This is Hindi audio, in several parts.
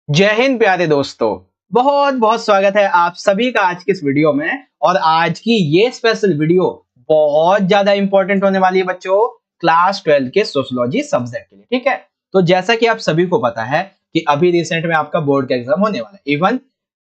जय हिंद प्यारे दोस्तों। बहुत बहुत स्वागत है आप सभी का आज की इस वीडियो में। और आज की ये स्पेशल वीडियो बहुत ज्यादा इंपॉर्टेंट होने वाली है बच्चों, क्लास 12 के सोशियोलॉजी सब्जेक्ट के लिए। ठीक है, तो जैसा कि आप सभी को पता है कि अभी रिसेंट में आपका बोर्ड का एग्जाम होने वाला है। इवन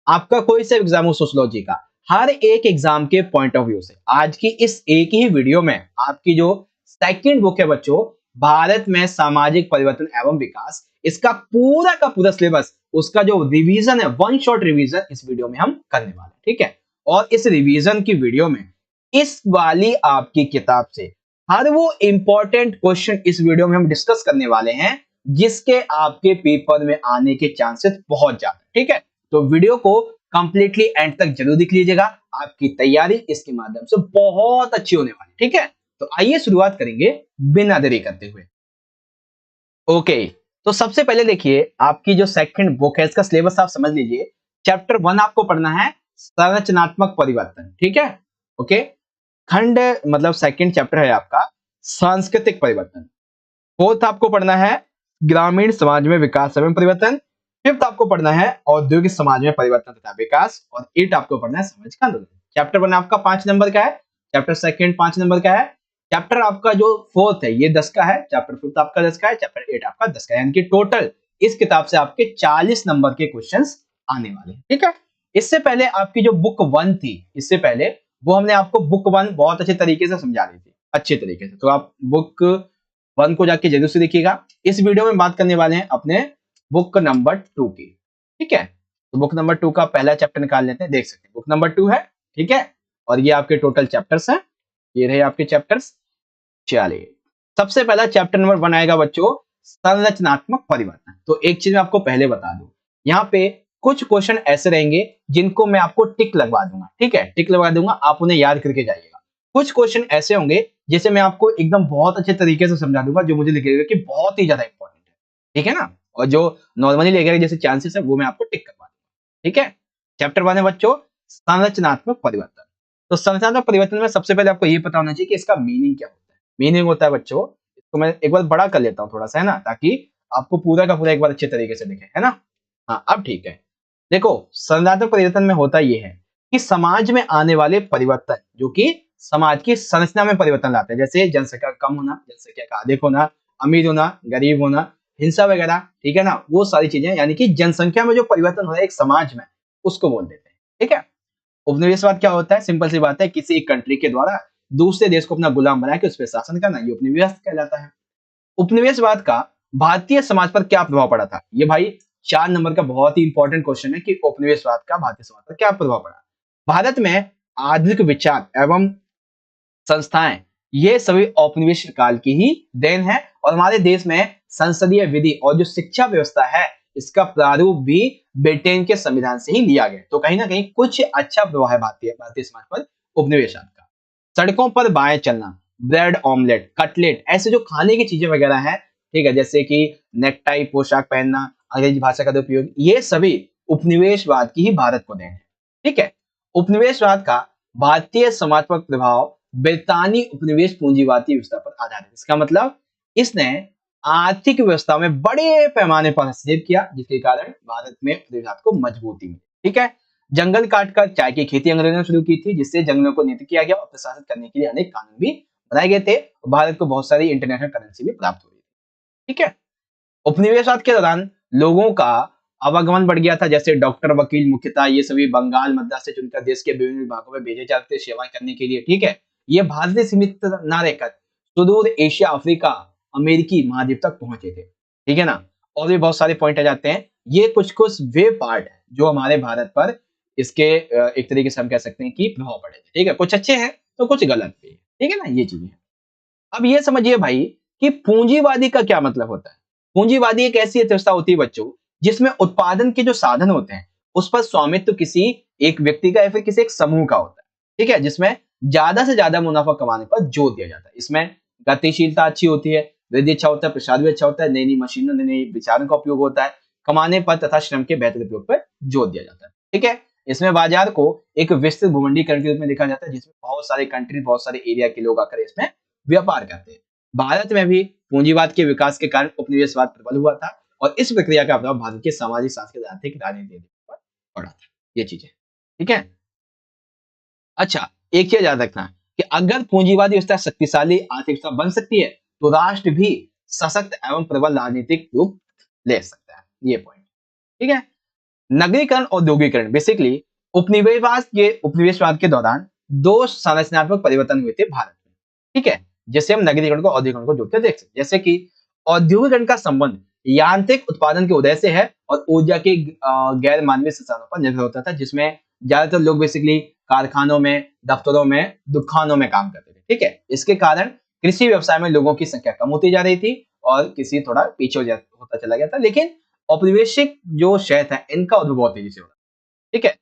आपका कोई सा एग्जाम हो सोशियोलॉजी का, हर एक एग्जाम के पॉइंट ऑफ व्यू से आज की इस एक ही वीडियो में आपकी जो सेकंड बुक है बच्चों, भारत में सामाजिक परिवर्तन एवं विकास, इसका पूरा का पूरा सिलेबस, उसका जो रिवीजन है, वन शॉट रिवीजन इस वीडियो में हम करने वाले हैं। ठीक है, और इस रिवीजन की वीडियो में इस वाली आपकी किताब से हर वो इंपॉर्टेंट क्वेश्चन इस वीडियो में हम डिस्कस करने वाले हैं जिसके आपके पेपर में आने के चांसेस बहुत ज्यादा। ठीक है, तो वीडियो को कंप्लीटली एंड तक जरूर देख लीजिएगा, आपकी तैयारी इसके माध्यम से बहुत अच्छी होने वाली। ठीक है, तो आइए शुरुआत करेंगे बिना देरी करते हुए। ओके, तो सबसे पहले देखिए आपकी जो सेकंड बुक है इसका सिलेबस आप समझ लीजिए। चैप्टर 1 आपको पढ़ना है संरचनात्मक परिवर्तन। ठीक है, ओके। खंड मतलब सेकंड चैप्टर है आपका सांस्कृतिक परिवर्तन। फोर्थ आपको पढ़ना है ग्रामीण समाज में विकास एवं परिवर्तन। फिफ्थ आपको पढ़ना है औद्योगिक समाज में परिवर्तन तथा विकास। और एट आपको पढ़ना है समाज का आंदोलन। चैप्टर 1 आपका 5 नंबर का है, चैप्टर सेकंड 5 नंबर का है, चैप्टर आपका जो फोर्थ है ये 10 का है, चैप्टर फिफ्थ आपका 10 का है, चैप्टर 8 आपका 10 का है। यानी कि टोटल इस किताब से आपके 40 नंबर के क्वेश्चंस आने वाले हैं। ठीक है, इससे पहले आपकी जो बुक 1 थी, इससे पहले वो हमने आपको बुक 1 बहुत अच्छे तरीके से समझा दी थी, अच्छे तरीके से। तो आप बुक 1 को जाके जरूर से देखिएगा। इस वीडियो में बात करने वाले हैं अपने बुक नंबर 2 की। ठीक है, तो बुक नंबर 2 का पहला चैप्टर निकाल लेते हैं। देख सकते हैं बुक नंबर 2 है। ठीक है, और ये आपके टोटल चैप्टर्स हैं, ये रहे आपके चैप्टर्स। चलिए, सबसे पहला चैप्टर नंबर 1 आएगा बच्चों संरचनात्मक परिवर्तन। तो एक चीज मैं आपको पहले बता दूं, यहाँ पे कुछ क्वेश्चन ऐसे रहेंगे जिनको मैं आपको टिक लगवा दूंगा। ठीक है, टिक लगवा दूंगा, आप उन्हें याद करके जाइएगा। कुछ क्वेश्चन ऐसे होंगे जिसे मैं आपको एकदम बहुत अच्छे तरीके से समझा दूंगा, जो मुझे लगेगा कि बहुत ही ज्यादा इंपॉर्टेंट है। ठीक है ना, और जो नॉर्मली लगेगा जैसे चांसेस है वो मैं आपको टिक करवा दूंगा। ठीक है, चैप्टर 1 है बच्चों संरचनात्मक परिवर्तन। तो संरचनात्मक परिवर्तन में सबसे पहले आपको ये पता होना चाहिए कि इसका मीनिंग क्या होता है। मीनिंग होता है बच्चों, इसको मैं एक बार बड़ा कर लेता हूँ थोड़ा सा, है ना, ताकि आपको पूरा का पूरा एक बार अच्छे तरीके से दिखे, है ना। हाँ, अब ठीक है। देखो, संरचनात्मक परिवर्तन में होता ये है कि समाज में आने वाले परिवर्तन जो कि समाज की संरचना में परिवर्तन लाते हैं, जैसे जनसंख्या कम होना, जनसंख्या का अधिक होना, अमीर होना, गरीब होना, हिंसा वगैरह। ठीक है ना, वो सारी चीजें, यानी कि जनसंख्या में जो परिवर्तन हो रहा है एक समाज में, उसको बोल देते हैं। ठीक है, उपनिवेशवाद क्या होता है? सिंपल सी बात है, किसी एक कंट्री के द्वारा दूसरे देश को अपना गुलाम बना के उस पर शासन करना, ये उपनिवेश कहलाता है। उपनिवेशवाद का भारतीय समाज पर क्या प्रभाव पड़ा था? ये भाई 4 नंबर का बहुत ही इंपॉर्टेंट क्वेश्चन है कि उपनिवेशवाद का भारतीय समाज पर क्या प्रभाव पड़ा। भारत में आधुनिक विचार एवं संस्थाएं, ये सभी औपनिवेश काल की ही देन है। और हमारे देश में संसदीय विधि और जो शिक्षा व्यवस्था है, इसका प्रारूप भी ब्रिटेन के संविधान से ही लिया गया। तो कहीं ना कहीं कुछ अच्छा प्रभाव है भारतीय भारतीय समाज पर उपनिवेशवाद का। सड़कों पर बाएं चलना, ब्रेड ऑमलेट, कटलेट, ऐसे जो खाने की चीजें वगैरह हैं, ठीक है, जैसे कि नेकटाई पोशाक पहनना, अंग्रेजी भाषा का उपयोग, ये सभी उपनिवेशवाद की ही भारत को देन है। ठीक है, उपनिवेशवाद का भारतीय समाज पर प्रभाव ब्रितानी उपनिवेश पूंजीवादी व्यवस्था पर आधारित है। इसका मतलब इसने आर्थिक व्यवस्था में बड़े पैमाने पर हस्तक्षेप किया, जिसके कारण भारत में उपनिवेशवाद को मजबूती मिली। ठीक है, जंगल काटकर चाय की खेती अंग्रेजों ने शुरू की थी, जिससे जंगलों को नीति किया गया और प्रशासित करने के लिए अनेक कानून भी बनाए गए थे। भारत को बहुत सारी इंटरनेशनल करेंसी भी प्राप्त हुई थी। ठीक है, उपनिवेशवाद के दौरान लोगों का आवागमन बढ़ गया था, जैसे डॉक्टर, वकील, मुख्यतः ये सभी बंगाल, मद्रास से चुनकर देश के विभिन्न विभागों में भेजे जाते थे सेवाएं करने के लिए। ठीक है, ये भारत से सीमित ना रहकर सुदूर एशिया, अफ्रीका, अमेरिकी महाद्वीप तक पहुंचे थे। ठीक है ना, और भी बहुत सारे पॉइंट आ जाते हैं। ये कुछ कुछ वे पार्ट है जो हमारे भारत पर इसके एक तरीके से हम कह सकते हैं कि प्रभाव पड़े थे। ठीक है, कुछ अच्छे हैं तो कुछ गलत भी है। ठीक है ना, ये चीजें। अब ये समझिए भाई कि पूंजीवादी का क्या मतलब होता है। पूंजीवादी एक ऐसी अर्थव्यवस्था होती है बच्चों, जिसमें उत्पादन के जो साधन होते हैं उस पर स्वामित्व किसी एक व्यक्ति का या फिर किसी एक समूह का होता है। ठीक है, जिसमें ज्यादा से ज्यादा मुनाफा कमाने पर जोर दिया जाता है। इसमें गतिशीलता अच्छी होती है, वृद्धि अच्छा होता है, प्रसार भी अच्छा होता है, नई नई मशीनों, नई नई विचारों का उपयोग होता है, कमाने पर तथा श्रम के बेहतर उपयोग पर जोर दिया जाता है। ठीक है, इसमें बाजार को एक विस्तृत भूमंडीकरण के रूप में देखा जाता है, जिसमें बहुत सारे कंट्री, बहुत सारे एरिया के लोग आकर इसमें व्यापार करते हैं। भारत में भी पूंजीवाद के विकास के कारण उपनिवेशवाद प्रबल हुआ था और इस प्रक्रिया का प्रभाव भारत के सामाजिक, सांस्कृतिक, आर्थिक, राजनीतिक पर पड़ा था। ये चीजें, ठीक है। अच्छा, एक चीज याद रखना कि अगर पूंजीवादी व्यवस्था शक्तिशाली आर्थिक व्यवस्था बन सकती है, तो राष्ट्र भी सशक्त एवं प्रबल राजनीतिक रूप ले सकता है। ये पॉइंट, ठीक है। नगरीकरण और औद्योगिकरण, बेसिकली उपनिवेशवाद के दौरान दो संरचनात्मक परिवर्तन हुए थे भारत में, ठीक है। जैसे हम नगरीकरण को औद्योगिकरण को जोड़कर देख सकते हैं। जैसे कि औद्योगिकरण का संबंध यांत्रिक उत्पादन के उदय से है और ऊर्जा के गैर मानवीय संसाधनों पर निर्भर होता था, जिसमें ज्यादातर लोग बेसिकली कारखानों में, दफ्तरों में, दुकानों में काम करते थे, ठीक है। इसके कारण कृषि व्यवसाय में लोगों की संख्या कम होती जा रही थी और कृषि थोड़ा पीछे होता चला गया था। लेकिन औपनिवेशिक जो शहर है, इनका उद्भव बहुत तेजी से हो रहा है, ठीक है।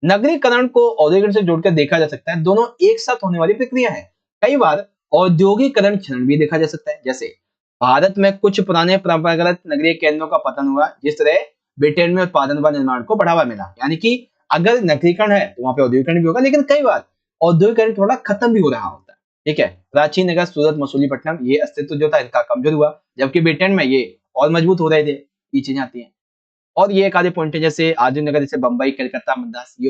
नगरीकरण को औद्योगिकरण से जोड़कर देखा जा सकता है, दोनों एक साथ होने वाली प्रक्रिया है। कई बार औद्योगिकरण क्षरण भी देखा जा सकता है, जैसे भारत में कुछ पुराने परंपरागत नगरीय केंद्रों का पतन हुआ, जिस तरह ब्रिटेन में उत्पादन व निर्माण को बढ़ावा मिला। यानी कि अगर नगरीकरण है तो वहां पे औद्योगिकरण भी होगा, लेकिन कई बार औद्योगिकरण थोड़ा खत्म भी हो रहा होता है, ठीक है। प्राचीन नगर सूरत, मसूलीपट्टनम, ये अस्तित्व जो था इनका कमजोर हुआ, जबकि ब्रिटेन में ये और मजबूत हो रहे थे। ये चीजें आती हैं। और ये एक आधे पॉइंट है, जैसे आधुनिक नगर जैसे बंबई, कलकत्ता, मद्रास, ये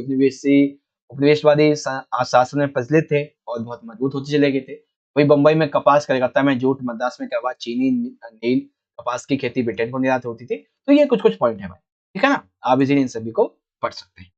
उपनिवेशवादी शासन में प्रचलित थे और बहुत मजबूत होते चले गए थे। वही बंबई में कपास, कलकत्ता में जूट, मद्रास में कहवा, चीनी, नील कपास की खेती ब्रिटेन को निर्यात होती थी। तो ये कुछ कुछ पॉइंट है भाई, ठीक है ना। आप इसीलिए इन सभी को पढ़ सकते हैं।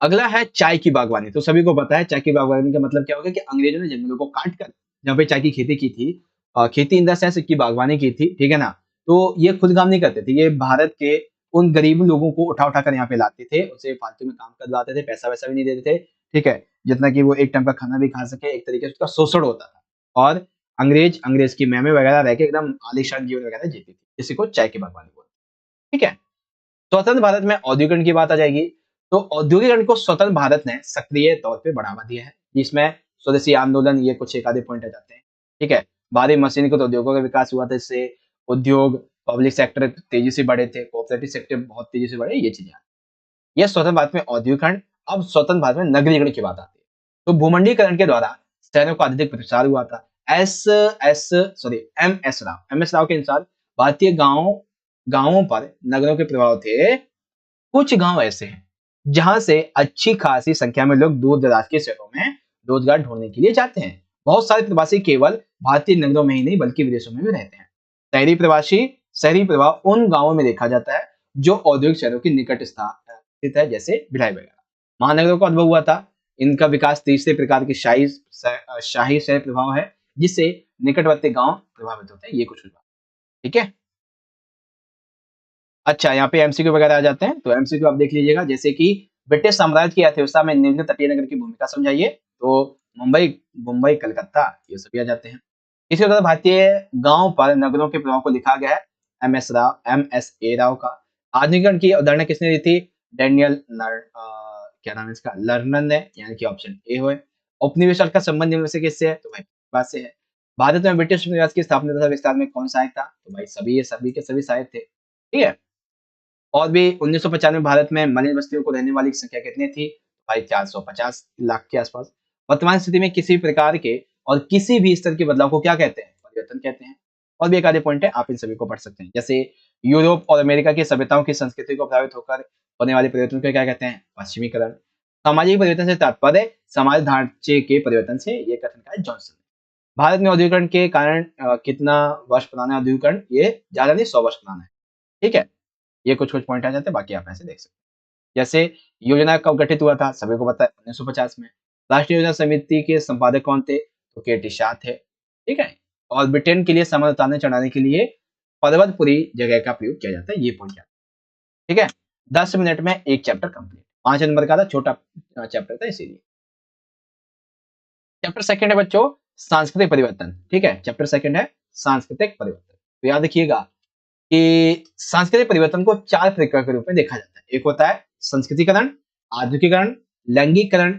अगला है चाय की बागवानी। तो सभी को पता है चाय की बागवानी का मतलब क्या होगा कि अंग्रेजों ने जंगलों को काट कर जहाँ पे चाय की खेती की थी, खेती इन द सेंस की बागवानी की थी, ठीक है ना। तो ये खुद काम नहीं करते थे, ये भारत के उन गरीब लोगों को उठा उठा कर यहाँ पे लाते थे, उसे फालतू में काम करवाते थे, पैसा वैसा भी नहीं देते थे, ठीक है। जितना कि वो एक टाइम का खाना भी खा सके, एक तरीके से उसका शोषण होता था। और अंग्रेज की मैमे वगैरह रह के एकदम आलीशान जीवन वगैरह जीती थी, इसी को चाय की बागवानी बोलते हैं, ठीक है। स्वतंत्र भारत में औद्योगिकरण की बात आ जाएगी। तो औद्योगिकरण को स्वतंत्र भारत ने सक्रिय तौर पे बढ़ावा दिया है, जिसमें स्वदेशी आंदोलन, ये कुछ एक आधे पॉइंट आ जाते हैं, ठीक है। भारी मशीनीकृत उद्योगों का विकास हुआ था, इससे उद्योग, पब्लिक सेक्टर तेजी से बढ़े थे, कोऑपरेटिव सेक्टर बहुत तेजी से बढ़े, ये चीजें। यह स्वतंत्र भारत में औद्योगिकरण। अब स्वतंत्र भारत में नगरीकरण की बात आती है। तो भूमंडीकरण के द्वारा शहरों का अधिक प्रसार हुआ था। एम एस राव के अनुसार भारतीय गांवों पर नगरों के प्रभाव थे। कुछ गांव ऐसे हैं जहां से अच्छी खासी संख्या में लोग दूर दराज के शहरों में रोजगार ढूंढने के लिए जाते हैं। बहुत सारे प्रवासी केवल भारतीय नगरों में ही नहीं बल्कि विदेशों में भी रहते हैं। शहरी प्रभाव उन गांवों में देखा जाता है जो औद्योगिक शहरों के निकट स्थित है, जैसे भिलाई वगैरह। महानगरों का अनुभव हुआ था। इनका विकास तीसरे प्रकार के शाही शहर प्रभाव है, जिससे निकटवर्ती गांव प्रभावित होते हैं। ये कुछ हुआ, ठीक है। अच्छा, यहाँ पे एमसीक्यू वगैरह आ जाते हैं, तो एमसीक्यू आप देख लीजिएगा। जैसे कि ब्रिटिश साम्राज्य की अर्थव्यवस्था में निम्न तटीय नगर की भूमिका समझाइए। तो मुंबई, कलकत्ता, ये सभी आ जाते हैं। इसी तरह भारतीय गांव पर नगरों के प्रभाव को लिखा गया है एम एस ए राव का। आधुनिकीकरण की अवधारणा किसने दी थी? डैनियल क्या नाम है इसका, लर्नर ने, यानी कि ऑप्शन ए हो। उपनिवेशवाद का संबंध इनमें से किससे है? तो भाई बात से है। भारत में ब्रिटिश उपनिवेश की स्थापना तथा विस्तार में कौन सहायक था? तो भाई सभी के सभी सहायक थे, ठीक है। और भी 1995 में भारत में मलिन बस्तियों को रहने वाली संख्या कितनी थी? भाई 450 लाख के आसपास। वर्तमान स्थिति में किसी प्रकार के और किसी भी स्तर के बदलाव को क्या कहते हैं? परिवर्तन कहते हैं। और भी एक आधे पॉइंट है, आप इन सभी को पढ़ सकते हैं। जैसे यूरोप और अमेरिका की सभ्यताओं की संस्कृति को प्रभावित होकर होने वाले परिवर्तन को क्या कहते हैं? पश्चिमीकरण। सामाजिक परिवर्तन से तात्पर्य समाज ढांचे के परिवर्तन से, ये कथन का है जॉनसन। भारत में औद्योगिकरण के कारण कितना वर्ष पुराना है औद्योगिकरण? ये ज्यादा नहीं, 100 वर्ष पुराना है, ठीक है। ये कुछ कुछ पॉइंट आ जाते हैं, बाकी आप ऐसे देख सकते हैं। जैसे योजना कब गठित हुआ था? सभी को पता है, 1950 में। राष्ट्रीय योजना समिति के संपादक कौन थे? तो के टी शाह थे, ठीक है। और ब्रिटेन के लिए सामान उतारने चढ़ाने के लिए पर्वतपुरी जगह का प्रयोग किया जाता है। ये पॉइंट, ठीक है। 10 मिनट में एक चैप्टर कंप्लीट। 5 नंबर का था, छोटा चैप्टर था, इसीलिए। चैप्टर सेकंड है बच्चों, सांस्कृतिक परिवर्तन, ठीक है। चैप्टर सेकंड है सांस्कृतिक परिवर्तन। तो याद रखिएगा कि सांस्कृतिक परिवर्तन को 4 प्रकार के रूप में देखा जाता है। एक होता है संस्कृतिकरण, आधुनिकीकरण, लैंगिकरण,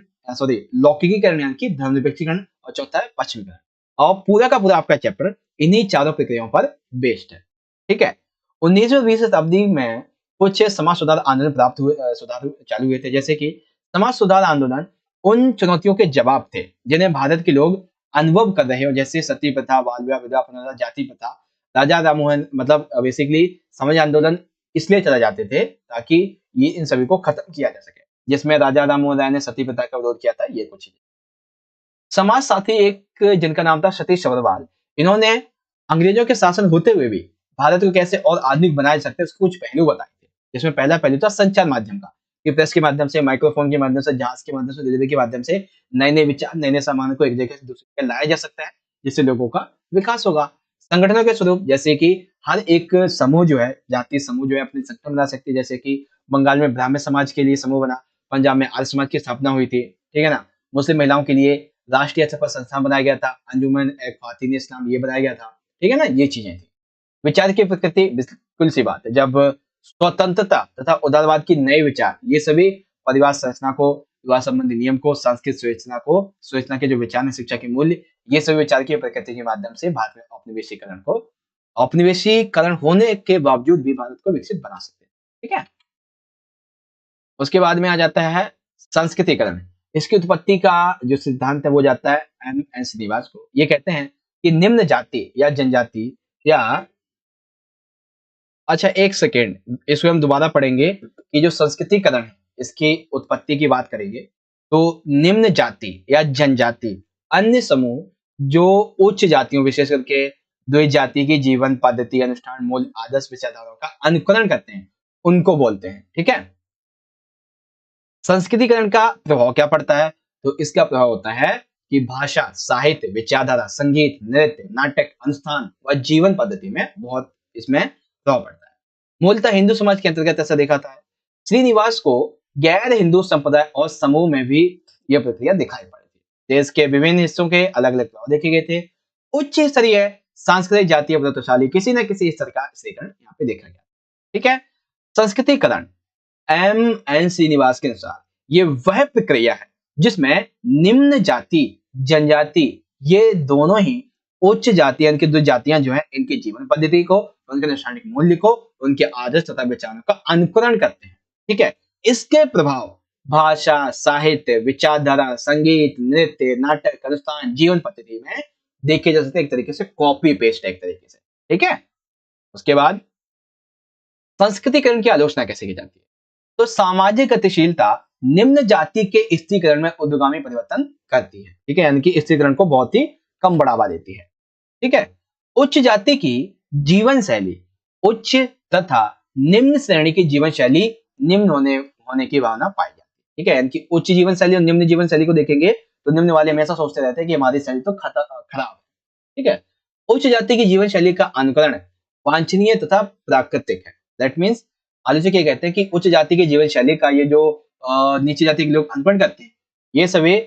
लौकिकीकरण यानी कि धर्मनिरपेक्षीकरण, और चौथा है पश्चिमीकरण। और पूरा का पूरा आपका चैप्टर इन्हीं चारों प्रक्रियाओं पर बेस्ड है, ठीक है। 19वीं 20वीं शताब्दी में कुछ समाज सुधार आंदोलन सुधार चालू हुए थे। जैसे कि समाज सुधार आंदोलन उन चुनौतियों के जवाब थे जिन्हें भारत के लोग अनुभव कर रहे हो, जैसे सती प्रथा, बाल विवाह, विधवा पुनर्विवाह, जाति प्रथा, राजा राममोहन मतलब बेसिकली समाज आंदोलन इसलिए चला जाते थे ताकि ये इन सभी को खत्म किया जा सके, जिसमें राजा राममोहन राय ने सती प्रथा का विरोध किया था। ये कुछ चीजें। समाज साथी एक जिनका नाम था सतीश सब्रवाल, इन्होंने अंग्रेजों के शासन होते हुए भी भारत को कैसे और आधुनिक बनाया जा सकते हैं उसके कुछ पहलू बताए थे, जिसमें पहला पहलू था संचार माध्यम का, कि प्रेस के माध्यम से, माइक्रोफोन के माध्यम से, जहाज के माध्यम से, रेलवे के माध्यम से नए नए विचार, नए नए सामानों को एक जगह से दूसरी जगह लाया जा सकता है, जिससे लोगों का विकास होगा। संगठनों के स्वरूप, जैसे कि हर एक समूह जो है, जातीय समूह जो है अपने संगठन बना सकती है, जैसे कि बंगाल में ब्राह्मण समाज के लिए समूह बना, पंजाब में आर्य समाज की स्थापना हुई थी, ठीक है ना। मुस्लिम महिलाओं के लिए राष्ट्रीय स्तर पर संस्थान बनाया गया था, अंजुमन ए ख्वातीन इस्लाम ये बनाया गया था, ठीक है ना। ये चीजें थी। विचार की प्रकृति बिल्कुल सी बात है, जब स्वतंत्रता तथा उदारवाद की नए विचार, ये सभी परिवार संरचना को, विवाह संबंधी नियम को, सांस्कृतिक सुरचना को, सुरचना के जो विचार है, शिक्षा के मूल्य, ये सभी विचार की प्रकृति के माध्यम से भारत में औपनिवेशीकरण होने के बावजूद भी भारत को विकसित बना सकते हैं, ठीक है। उसके बाद में आ जाता है संस्कृतिकरण। इसकी उत्पत्ति का जो सिद्धांत है वो जाता है एम एन श्रीनिवास को। ये कहते हैं कि निम्न जाति या जनजाति या, अच्छा एक सेकेंड, इसको हम दोबारा पढ़ेंगे कि जो संस्कृतिकरण है इसकी उत्पत्ति की बात करेंगे तो निम्न जाति या जनजाति अन्य समूह जो उच्च जातियों, विशेष करके द्विज जाति की जीवन पद्धति, अनुष्ठान, मूल, आदर्श, विचारधाराओं का अनुकरण करते हैं, उनको बोलते हैं, ठीक है। संस्कृतिकरण का प्रभाव क्या पड़ता है, तो इसका प्रभाव होता है कि भाषा, साहित्य, विचारधारा, संगीत, नृत्य, नाटक, अनुष्ठान व जीवन पद्धति में बहुत इसमें प्रभाव पड़ता है। मूलतः हिंदू समाज के अंतर्गत ऐसा देखा था। श्रीनिवास को गैर हिंदू संप्रदाय और समूह में भी यह प्रक्रिया दिखाई पड़ी थी। देश के विभिन्न हिस्सों के अलग अलग प्रभाव देखे गए थे। उच्च स्तरीय सांस्कृतिक जातीय प्रभावशाली किसी न किसी स्तर का स्थिरीकरण यहाँ पे देखा गया, ठीक है। संस्कृतिकरण एम एन श्रीनिवास के अनुसार ये वह प्रक्रिया है जिसमें निम्न जाति, जनजाति ये दोनों ही उच्च जाति, इनकी दो जातियां जो है इनकी जीवन पद्धति को, उनके अनुष्ठानिक मूल्य को, उनके आदर्श तथा विचारों का अनुकरण करते हैं, ठीक है। इसके प्रभाव भाषा, साहित्य, विचारधारा, संगीत, नृत्य, नाटक, अनुष्ठान, जीवन पद्धति में देखे जा सकते हैं, एक तरीके से कॉपी पेस्ट है एक तरीके से, ठीक है। उसके बाद संस्कृतिकरण की आलोचना कैसे की जाती है, तो सामाजिक गतिशीलता निम्न जाति के स्त्रीकरण में उद्गामी परिवर्तन करती है, ठीक है, यानी कि स्त्रीकरण को बहुत ही कम बढ़ावा देती है, ठीक है। उच्च जाति की जीवन शैली उच्च तथा निम्न श्रेणी की जीवन शैली निम्न होने की भावना पाई जाती है, ठीक है, यानी कि उच्च जीवन शैली और निम्न जीवन शैली को देखेंगे तो निम्न वाले हमेशा सोचते रहते हैं कि हमारी शैली तो खराब है, ठीक है। उच्च जाति की जीवन शैली का अनुकरण वांछनीय तथा प्राकृतिक है। दैट मीन्स आलोचक ये कहते हैं कि उच्च जाति की जीवन शैली का ये जो नीचे जाति के लोग अनुकरण करते हैं ये सभी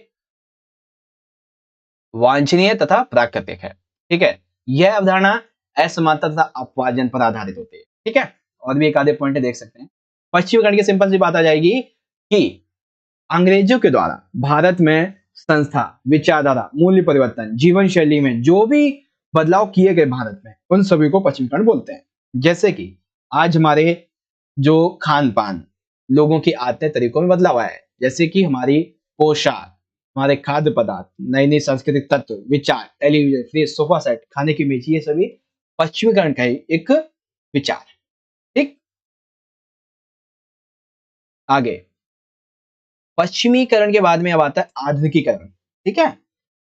वांछनीय तथा प्राकृतिक है, ठीक है। यह अवधारणा असमानता तथा अपवादन पर आधारित होती है, ठीक है। और भी एक आधे पॉइंट देख सकते हैं। पश्चिमीकरण की सिंपल सी बात आ जाएगी कि अंग्रेजों के द्वारा भारत में संस्था, विचारधारा, मूल्य परिवर्तन, जीवन शैली में जो भी बदलाव किए गए भारत में, उन सभी को पश्चिमीकरण बोलते हैं। जैसे कि आज हमारे जो खान पान, लोगों की आदतें, तरीकों में बदलाव आया है, जैसे कि हमारी पोशाक, हमारे खाद्य पदार्थ, नई नई सांस्कृतिक तत्व, विचार, टेलीविजन, फ्रिज, सोफा सेट, खाने की मेज, ये सभी पश्चिमीकरण का ही एक विचार है, ठीक। आगे पश्चिमीकरण के बाद में अब आता है आधुनिकीकरण, ठीक है।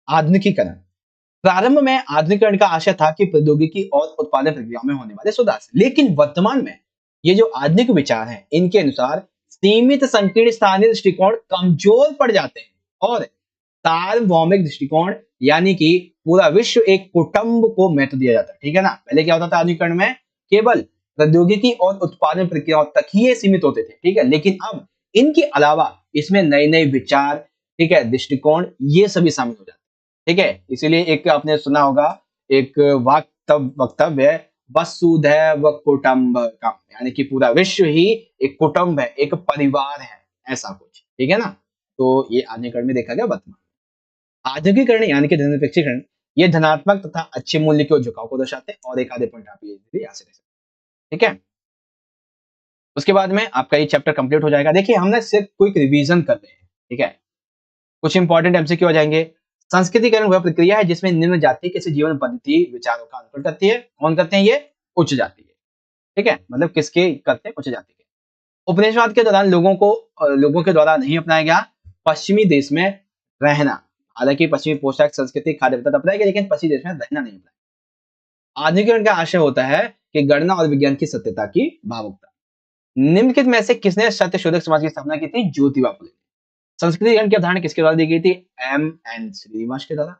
आधुनिकीकरण प्रारंभ में आधुनिकीकरण का आशय था कि प्रौद्योगिकी और उत्पादन प्रक्रियाओं में होने वाले सुधार से, लेकिन वर्तमान में ये जो आधुनिक विचार हैं इनके अनुसार सीमित संकीर्ण स्थानीय दृष्टिकोण कमजोर पड़ जाते हैं और सार्वभौमिक दृष्टिकोण यानी कि पूरा विश्व एक कुटुंब को महत्व दिया जाता है, ठीक है ना। पहले क्या होता था आधुनिकीकरण में, केवल प्रौद्योगिकी और उत्पादन प्रक्रियाओं तक ही ये सीमित होते थे, ठीक है। लेकिन अब इनके अलावा इसमें नए नए विचार, ठीक है, दृष्टिकोण, ये सभी शामिल हो जाते हैं, ठीक है। इसीलिए एक आपने सुना होगा एक वक्तव्य है, वसुधैव कुटुंबकम, यानी कि पूरा विश्व ही एक कुटुंब है, एक परिवार है, ऐसा कुछ, ठीक है ना। तो ये आधुनिकीकरण में देखा गया। वर्तमान आधुनिकीकरण यानी कि धननिरपेक्षीकरण, ये धनात्मक तथा अच्छे मूल्य के झुकाव को दर्शाते हैं। और एक आधे पॉइंट आप ये यहाँ से ले सकते हैं, ठीक है। उसके बाद में आपका ये चैप्टर कंप्लीट हो जाएगा। देखिए हमने सिर्फ क्विक रिवीजन कर रहे हैं, ठीक है। कुछ इंपॉर्टेंट एमसीक्यू आ जाएंगे। संस्कृतिकरण वह प्रक्रिया है जिसमें निम्न जाति किसी जीवन पद्धति विचारों का अनुकरण करती है। कौन करते हैं ये? उच्च जाति के। ठीक है, मतलब किसके करते हैं? उच्च जाति के। उपनिवेशवाद के दौरान लोगों के द्वारा नहीं अपनाया गया पश्चिमी देश में रहना। हालांकि पश्चिमी पोशाक, संस्कृति, खाद्य पदार्थ अपनाया गया, लेकिन पश्चिमी देश में रहना नहीं अपनाया। आधुनिकीकरण का आशय होता है कि गणना और विज्ञान की सत्यता की भावुकता। निम्नलिखित में से किसने सत्य शोधक समाज की स्थापना की थी? ज्योतिबा फुले। संस्कृतिकरण की अवधारणा किसके द्वारा दी गई थी? एम एन श्रीनिवास के द्वारा।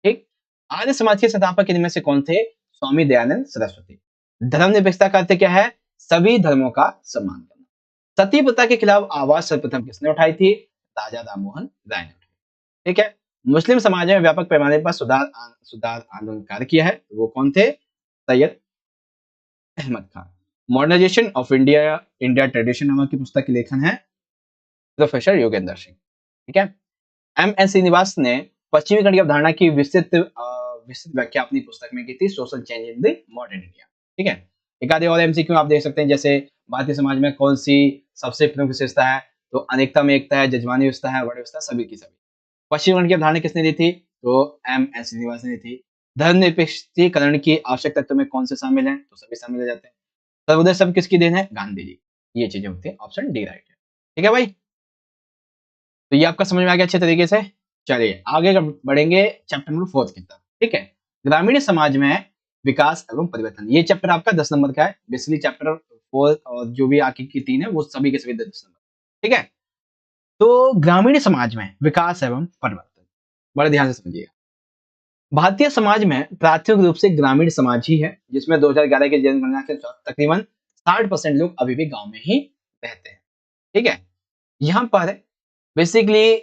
ठीक। आर्य समाज के संस्थापक इनमें से कौन थे? स्वामी दयानंद सरस्वती। धर्मनिरपेक्षता का अर्थ क्या है? सभी धर्मों का सम्मान करना। सती प्रथा के खिलाफ आवाज सर्वप्रथम किसने उठाई थी? राजा राममोहन राय ने उठाई। ठीक है। मुस्लिम समाज में व्यापक पैमाने पर सुधार आंदोलन कार्य किया है। वो कौन थे? Syed Ahmad Khan. Modernisation of India India tradition नामक की पुस्तक के लेखन है प्रोफेसर योगेंद्र सिंह। ठीक है। एम एन श्रीनिवास ने पश्चिमीकरण की अवधारणा की विस्तृत व्याख्या अपनी पुस्तक में की थी, social change in the modern India. ठीक है। एक आधे और एमसीक्यू आप देख सकते हैं, जैसे भारतीय समाज में कौन सी सबसे प्रमुख विशेषता है? तो अनेकता में एकता है, जजमानी व्यवस्था है, वर्ण व्यवस्था, सभी की सभी। पश्चिमीकरण की अवधारणा किसने दी थी? तो एम एन श्रीनिवास ने दी थी। धर्मनिरपेक्षीकरण की आवश्यक तत्व में कौन से शामिल हैं? तो सभी शामिल हो जाते हैं। सर्वोदय सब किसकी देन है? गांधी जी। ये चीजें होती है, ऑप्शन डी राइट है। ठीक है भाई, तो ये आपका समझ में आ गया अच्छे तरीके से। चलिए आगे बढ़ेंगे चैप्टर नंबर 4 की तरफ। ठीक है। ग्रामीण समाज में विकास एवं परिवर्तन, ये चैप्टर आपका 10 नंबर का है। बेसिकली चैप्टर 4 और जो भी आगे की 3 है वो सभी के सभी 10 नंबर। ठीक है। तो ग्रामीण समाज में विकास एवं परिवर्तन बड़े ध्यान से समझिएगा। भारतीय समाज में प्राथमिक रूप से ग्रामीण समाज ही है, जिसमें 2011 की जनगणना के अनुसार तकरीबन 60% लोग अभी भी गांव में ही रहते हैं। ठीक है। यहाँ पर बेसिकली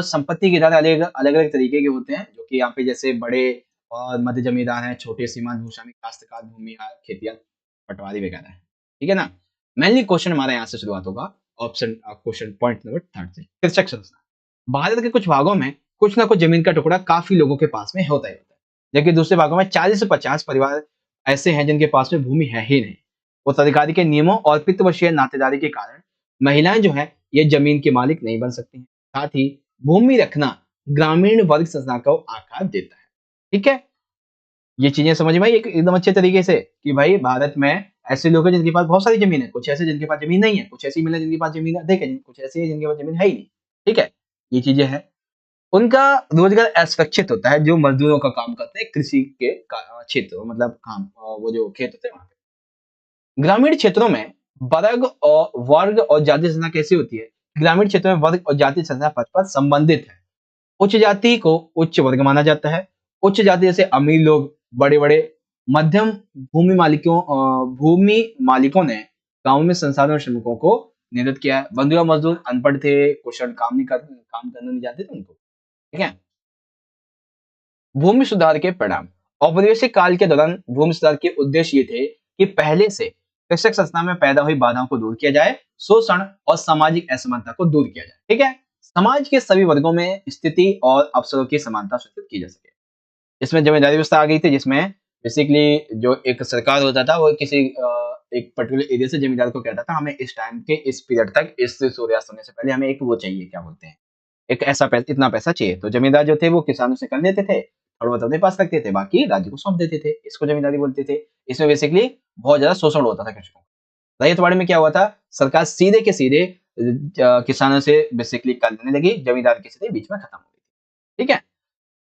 संपत्ति के इधारे अलग अलग अलग तरीके के होते हैं, जो कि यहाँ पे जैसे बड़े और मध्य जमींदार हैं, छोटे सीमांत भूस्वामी, काश्तकार, भूमिहार, खेतिहर, पटवारी वगैरह है। ठीक है ना। मेनली क्वेश्चन हमारा यहाँ से शुरुआत होगा, ऑप्शन क्वेश्चन पॉइंट नंबर 3 से। कृषक संस्था। भारत के कुछ भागों में कुछ ना कुछ जमीन का टुकड़ा काफी लोगों के पास में होता ही होता है, जबकि दूसरे भागों में 40 से 50 परिवार ऐसे हैं जिनके पास में भूमि है ही नहीं। उत्तराधिकारी के नियमों और पितृवशीय नातेदारी के कारण महिलाएं जो है ये जमीन के मालिक नहीं बन सकती हैं। साथ ही भूमि रखना ग्रामीण वर्ग संस्था को आकार देता है। ठीक है। ये चीजें समझ में आई एकदम अच्छे तरीके से कि भाई भारत में ऐसे लोग हैं जिनके पास बहुत सारी जमीन है, कुछ ऐसे जिनके पास जमीन नहीं है, कुछ ऐसी महिला जिनके पास जमीन अधिक है, कुछ ऐसी है जिनके पास जमीन है ही नहीं। ठीक है। ये चीजें हैं। उनका रोजगार असुरक्षित होता है, जो मजदूरों का काम करते हैं कृषि के क्षेत्र, मतलब काम वो जो खेत होते हैं वहां पे। ग्रामीण क्षेत्रों में वर्ग और जाति संस्था कैसी होती है? ग्रामीण क्षेत्रों में वर्ग और जाति संस्था परस्पर संबंधित है। उच्च जाति को उच्च वर्ग माना जाता है। उच्च जाति जैसे अमीर लोग, बड़े बड़े मध्यम भूमि मालिकों ने गांव में संसाधन और श्रमिकों को नियंत्रित किया है। बंधुआ मजदूर अनपढ़ थे, कुशल काम करने नहीं जाते थे उनको। ठीक है। भूमि सुधार के परिणाम। औपनिवेशिक काल के दौरान भूमि सुधार के उद्देश्य ये थे कि पहले से कृषक संस्था में पैदा हुई बाधाओं को दूर किया जाए, शोषण और सामाजिक असमानता को दूर किया जाए। ठीक है। समाज के सभी वर्गों में स्थिति और अवसरों की समानता सुनिश्चित की जा सके। इसमें जमींदारी व्यवस्था आ गई थी, जिसमें बेसिकली जो एक सरकार होता था वो किसी एक पर्टिकुलर एरिया से जमींदार को कहता था हमें इस टाइम के इस पीरियड तक इस सूर्यास्त होने से पहले हमें एक वो चाहिए, क्या बोलते हैं, एक ऐसा पैसा, इतना पैसा चाहिए। तो जमींदार जो थे वो किसानों से कर लेते थे और वो अपने पास रखते थे, बाकी राज्य को सौंप देते थे। इसको जमींदारी बोलते थे। इसमें बेसिकली बहुत ज्यादा शोषण होता था कृषकों का। रैयतवाड़ी में क्या हुआ था? सरकार सीधे के सीधे किसानों से बेसिकली कर लेने लगी, जमींदार के सीधे बीच में खत्म हो गई। ठीक है।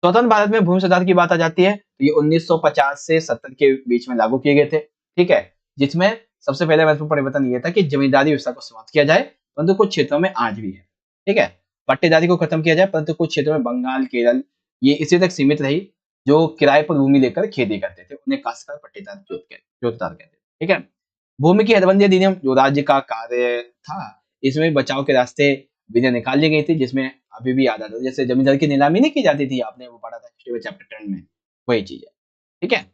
स्वतंत्र भारत में भूमि सुधार की बात आ जाती है तो ये 1950 से 70 के बीच में लागू किए गए थे। ठीक है। जिसमें सबसे पहले महत्वपूर्ण परिवर्तन ये था कि जमींदारी व्यवस्था को समाप्त किया जाए, परंतु कुछ क्षेत्रों में आज भी है। ठीक है। पट्टेदारी को खत्म किया जाए, परंतु कुछ क्षेत्रों में बंगाल, केरल ये इसी तक सीमित रही, जो किराए पर भूमि लेकर खेती करते थे उन्हें काश्तकार पट्टेदार जोतदार कहते थे। ठीक है। भूमि की हदबंदी अधिनियम जो राज्य का कार्य था, इसमें बचाव के रास्ते विधियां निकाल ली गई थी, जिसमें अभी भी याद आता है, जैसे जमींदार की नीलामी नहीं की जाती थी, आपने वो पढ़ा था हिस्ट्री में चैप्टर 10 में, वही चीज है। ठीक है।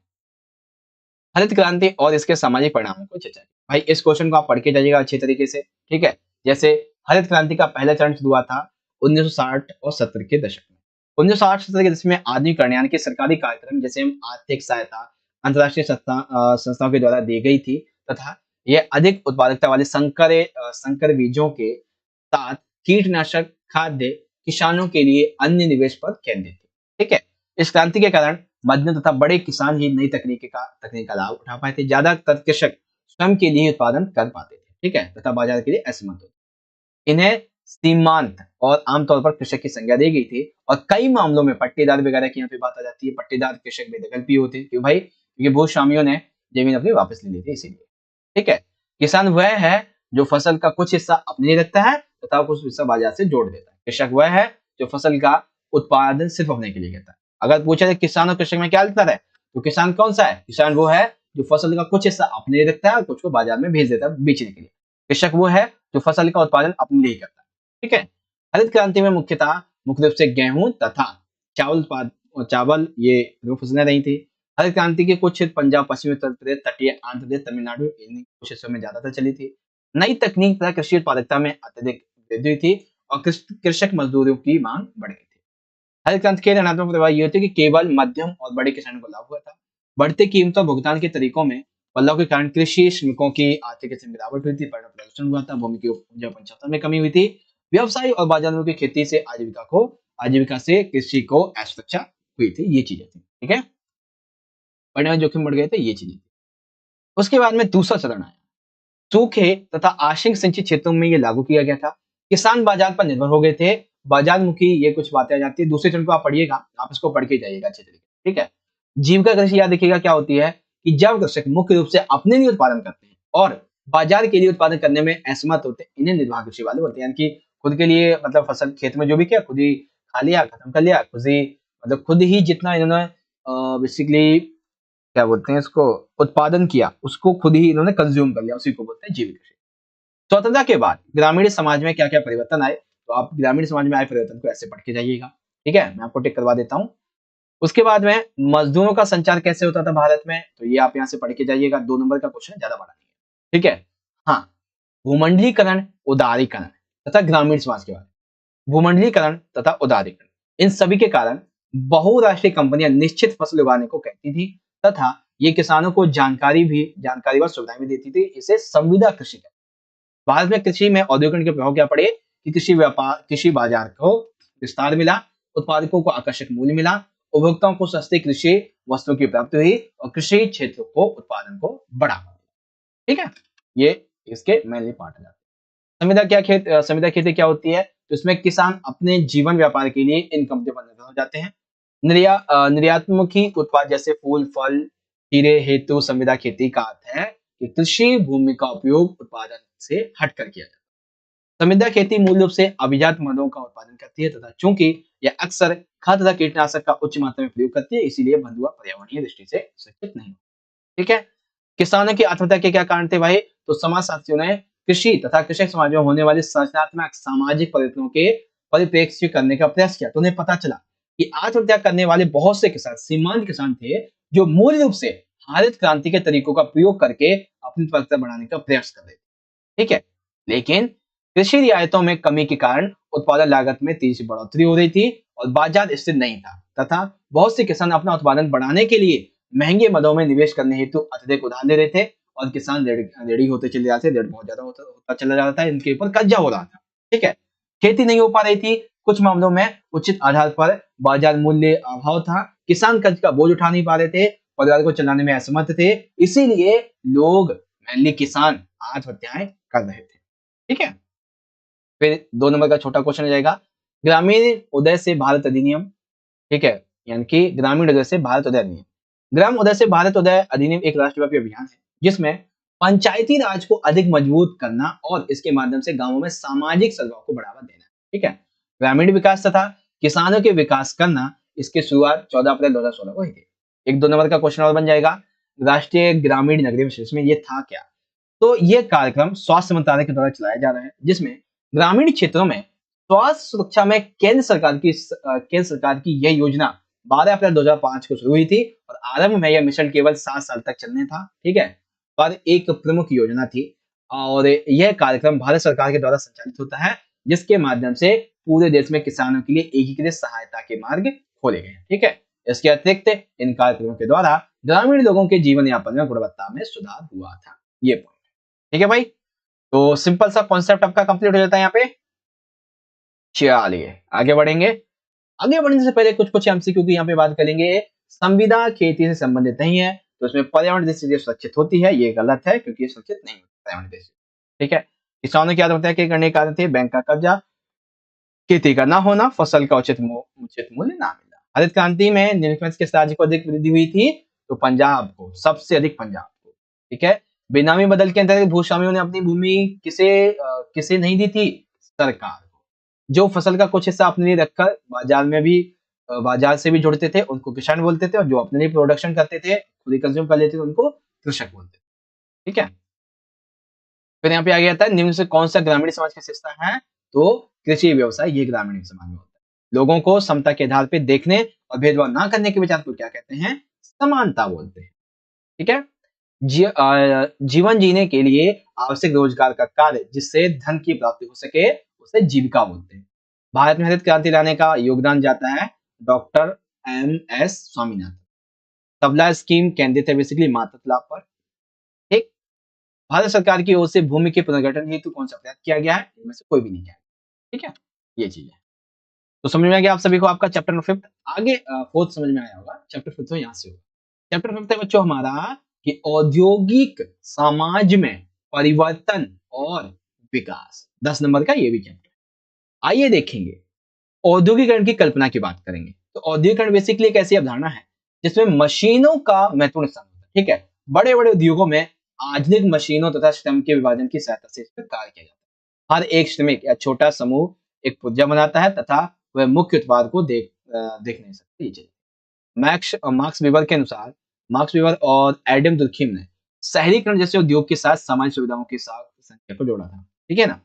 हरित क्रांति और इसके सामाजिक परिणामों को चर्चा की। भाई इस क्वेश्चन को आप पढ़ के जाइएगा अच्छे तरीके से। ठीक है। जैसे हरित क्रांति का पहला चरण शुरू हुआ था 1960 और 70 के दशक में। 1960-70 के दशक में आधुनिकरण यानी कि सरकारी कार्यक्रम जैसे आर्थिक सहायता अंतर्राष्ट्रीय संस्थाओं के द्वारा दी गई थी, तथा यह अधिक उत्पादकता वाले संकर बीजों के साथ कीटनाशक खाद्य किसानों के लिए अन्य निवेश पर केंद्रित थी। ठीक है। इस क्रांति के कारण मध्यम तथा बड़े किसान ही नई तकनीक का लाभ उठा पाए थे। ज्यादातर कृषक स्वयं के लिए उत्पादन कर पाते थे, ठीक है, तथा बाजार के लिए असमर्थ होते। इन्हें सीमांत और आमतौर पर कृषक की संज्ञा दी गई थी और कई मामलों में पट्टेदार वगैरह की यहाँ पे बात आ जाती है। पट्टेदार कृषक बेदखल होते क्यों भाई, क्योंकि भूस्वामियों ने जमीन अपनी वापस ले ली थी इसीलिए। ठीक है। किसान वह है जो फसल का कुछ हिस्सा अपने लिए रखता है तथा कुछ हिस्सा बाजार से जोड़ देता है। कृषक वह है जो फसल का उत्पादन सिर्फ अपने के लिए करता है। अगर पूछा जाए किसान और कृषक में क्या अंतर है, तो किसान कौन सा है? किसान वो है जो फसल का कुछ हिस्सा अपने लिए रखता है और कुछ को बाजार में भेज देता है बेचने के लिए। कृषक वो है जो फसल का उत्पादन अपने लिए करता है। ठीक है। हरित क्रांति में मुख्य रूप से गेहूं तथा चावल ये दो फसलें रही थी। हरित क्रांति के कुछ क्षेत्र पंजाब, पश्चिमी उत्तर प्रदेश, तटीय आंध्र प्रदेश, तमिलनाडु इन कुछ हिस्सों में ज्यादातर चली थी। नई तकनीक तथा कृषि उत्पादकता में अत्यधिक वृद्धि हुई थी और कृषक मजदूरों की मांग बढ़ गई थी। हरित क्रांति के ऋणात्मक प्रभाव ये होते कि केवल मध्यम और बड़े किसानों को लाभ हुआ था। बढ़ती कीमतों भुगतान के तरीकों में बदलाव के कारण कृषि श्रमिकों की आर्थिक स्थिति में गिरावट हुई थी, पर्यावरण प्रदूषण हुआ था, भूमि की उपजाऊ क्षमता में कमी हुई थी। व्यवसाय और बाजारों की खेती से आजीविका से कृषि को असुरक्षा हुई थी। ये चीजें थी, ठीक है, पर्यावरण जोखिम बढ़ गए थे, ये चीजें थी। उसके बाद में दूसरा चरण आया। सूखे तथा आंशिक सिंचित क्षेत्रों में ये लागू किया गया था। किसान बाजार पर निर्भर हो गए थे। बाजार मुखी ये कुछ बातें आ जाती है। दूसरे चरण को आप पढ़िएगा, आप इसको पढ़ के जाइएगा अच्छे तरीके से, ठीक है। जीविका कृषि याद रखिएगा क्या होती है कि जब कृषक मुख्य रूप से अपने लिए उत्पादन करते हैं और बाजार के लिए उत्पादन करने में असमर्थ होते हैं, इन्हें निर्वाह कृषि वाले बोलते हैं। यानी कि खुद के लिए मतलब फसल खेत में जो भी किया खुद ही खा लिया, खत्म कर लिया, खुद ही मतलब खुद ही जितना इन्होंने बेसिकली क्या बोलते हैं इसको उत्पादन किया उसको खुद ही इन्होंने कंज्यूम कर लिया, उसी को बोलते हैं जीवित कृषि। स्वतंत्रता के बाद ग्रामीण समाज में क्या क्या परिवर्तन आए, तो आप ग्रामीण समाज में आए परिवर्तन को ऐसे पढ़ के जाइएगा, ठीक है, मैं आपको टिक करवा देता हूँ। उसके बाद में मजदूरों का संचार कैसे होता था भारत में, तो ये आप यहाँ से पढ़ के जाइएगा। 2 नंबर का क्वेश्चन है, ज्यादा बड़ा नहीं है, ठीक है। हाँ, भूमंडलीकरण, उदारीकरण तथा ग्रामीण समाज के बारे में। भूमंडलीकरण तथा उदारीकरण, इन सभी के कारण बहुराष्ट्रीय कंपनियां निश्चित फसल उगाने को कहती थी तथा ये किसानों को जानकारी व सुविधाएं भी देती थी। इसे संविदा कृषि कहते हैं। भारत में कृषि में औद्योगिकरण के प्रभाव क्या पड़े कि कृषि बाजार को विस्तार मिला, उत्पादकों को आकर्षक मूल्य मिला, उपभोक्ताओं को सस्ती कृषि वस्तुओं की प्राप्ति हुई और कृषि क्षेत्र को उत्पादन को बढ़ावा मिला। ठीक है, ये इसके मेनली पार्ट है। संविदा खेती क्या होती है, तो इसमें किसान अपने जीवन व्यापार के लिए इन कंपनियों पर निर्भर हो जाते हैं। निर्यातमुखी उत्पाद जैसे फूल, फल, हीरे हेतु संविदा खेती का अर्थ है कि कृषि भूमि का उपयोग उत्पादन से हटकर किया जाता है। संविदा खेती मूल रूप से अभिजात मदों का उत्पादन करती है तथा चूंकि यह अक्सर खाद तथा कीटनाशक का उच्च मात्रा में प्रयोग करती है, इसीलिए बंधुआ पर्यावरणीय दृष्टि से सुरक्षित नहीं। ठीक है। किसानों की आत्महत्या के क्या कारण थे भाई, तो समाज शास्त्रियों ने कृषि तथा कृषक समाज में होने वाले संरचनात्मक सामाजिक परिवर्तनों के परिप्रेक्ष्य करने का प्रयास किया, तो उन्हें पता चला कि आत्महत्या करने वाले बहुत से किसान सीमांत किसान थे जो मूल रूप से हरित क्रांति के तरीकों का प्रयोग करके अपनी उत्पादकता बढ़ाने का प्रयास कर रहे थे। ठीक है, लेकिन कृषि रियायतों में कमी के कारण उत्पादन लागत में तेजी से बढ़ोतरी हो रही थी और बाजार स्थिर नहीं था तथा बहुत से किसान अपना उत्पादन बढ़ाने के लिए महंगे मदों में निवेश करने हेतु अत्यधिक उधार ले रहे थे और किसान रेडी होते चले जाते, रेट बहुत ज्यादा होता चला जाता है, इनके ऊपर कर्जा हो रहा था। ठीक है, खेती नहीं हो पा रही थी, कुछ मामलों में उचित आधार पर बाजार मूल्य अभाव था, किसान कर्ज का बोझ उठा नहीं पा रहे थे, परिवार को चलाने में असमर्थ थे, इसीलिए लोग मेनली किसान आत्महत्याएं कर रहे थे। ठीक है, फिर 2 नंबर का छोटा क्वेश्चन आ जाएगा, ग्रामीण उदय से भारत अधिनियम। ठीक है, यानी कि ग्रामीण उदय से भारत उदय अधिनियम। ग्राम उदय से भारत उदय अधिनियम एक राष्ट्रव्यापी अभियान है जिसमें पंचायती राज को अधिक मजबूत करना और इसके माध्यम से गांवों में सामाजिक सद्भाव को बढ़ावा देना। ठीक है, ग्रामीण विकास तथा किसानों के विकास करना, इसकी शुरुआत 14 अप्रैल 2016 को हुई थी। एक 2 नंबर का क्वेश्चन और बन जाएगा, राष्ट्रीय ग्रामीण नगरीय मिशन में ये था क्या, तो ये कार्यक्रम स्वास्थ्य मंत्रालय के द्वारा चलाया जा रहा है जिसमें ग्रामीण क्षेत्रों में स्वास्थ्य सुरक्षा में केंद्र सरकार की यह योजना 12 अप्रैल 2005 को शुरू हुई थी और आरंभ में यह मिशन केवल 7 साल तक चलने था। ठीक है, पर एक प्रमुख योजना थी और यह कार्यक्रम भारत सरकार के द्वारा संचालित होता है जिसके माध्यम से पूरे देश में किसानों के लिए एकीकृत सहायता के मार्ग खोले गए। ठीक है, इसके अतिरिक्त इन कार्यक्रमों के द्वारा ग्रामीण लोगों के जीवन यापन में गुणवत्ता में सुधार हुआ था। ये पॉइंट, ठीक है भाई, तो सिंपल सा कॉन्सेप्ट आपका कंप्लीट हो जाता है यहाँ पे। चलिए आगे बढ़ेंगे। आगे बढ़ने से पहले कुछ कुछ एमसीक्यू की यहाँ पे बात करेंगे। संविदा खेती से संबंधित नहीं है, तो इसमें पर्यावरण दृष्टि सुरक्षित होती है, ये गलत है क्योंकि ये सुरक्षित नहीं होती पर्यावरण दृष्टि। ठीक है, किसानों की आत्महत्या के करने के कारण थे बैंक का कब्जा, खेती का ना होना, फसल का उचित मूल्य ना मिलना। हरित क्रांति में निम्नलिखित में से किस राज्य को अधिक वृद्धि हुई थी? तो पंजाब को, सबसे अधिक पंजाब को। ठीक है, बेनामी बदल के अंतर्गत भूस्वामियों ने अपनी भूमि किसे नहीं दी थी? सरकार को। जो फसल का कुछ हिस्सा अपने लिए रखकर बाजार से भी जुड़ते थे उनको किसान बोलते थे, और जो अपने लिए प्रोडक्शन करते थे, खुद ही कंज्यूम कर लेते थे, उनको कृषक बोलते थे। ठीक है, फिर यहाँ पे आ गया था निम्न से कौन सा ग्रामीण समाज का हिस्सा है? तो कृषि व्यवसाय, ये ग्रामीण समाज में होता है। लोगों को समता के आधार पर देखने और भेदभाव ना करने के विचार को क्या कहते हैं? समानता बोलते हैं। ठीक है, जीवन जीने के लिए आवश्यक रोजगार का कार्य जिससे धन की प्राप्ति हो सके उसे जीविका बोलते हैं। भारत में हरित क्रांति लाने का योगदान जाता है डॉक्टर एम.एस. स्वामीनाथन। तबला स्कीम केंद्रित है बेसिकली मातृ लाभ पर। ठीक, भारत सरकार की ओर से भूमि के पुनर्गठन हेतु कौन सा प्रयास किया गया है? इनमें से कोई भी नहीं किया। ठीक है, ये चीज है। तो समझ में आ गया आप सभी को आपका चैप्टर नंबर 5। आगे 4th समझ में आया होगा, चैप्टर 5 तो यहाँ से होगा। चैप्टर 5 है बच्चों हमारा कि औद्योगिक समाज में परिवर्तन और विकास, 10 नंबर का ये भी चैप्टर। आइए देखेंगे, औद्योगिकरण की कल्पना की बात करेंगे। तो औद्योगिकरण बेसिकली एक ऐसी अवधारणा है जिसमें मशीनों का महत्वपूर्ण स्थान होता है। ठीक है, बड़े बड़े उद्योगों में आधुनिक मशीनों तथा श्रम के विभाजन की सहायता से इस पर कार्य किया जाता है। हर एक श्रमिक या छोटा समूह एक पुर्जा बनाता है तथा वह मुख्य उत्पाद को देख नहीं सकती। मार्क्स वीबर और एडम दुर्खिम ने शहरीकरण जैसे उद्योग के साथ सामाजिक सुविधाओं के साथ संख्या को जोड़ा था। ठीक है ना,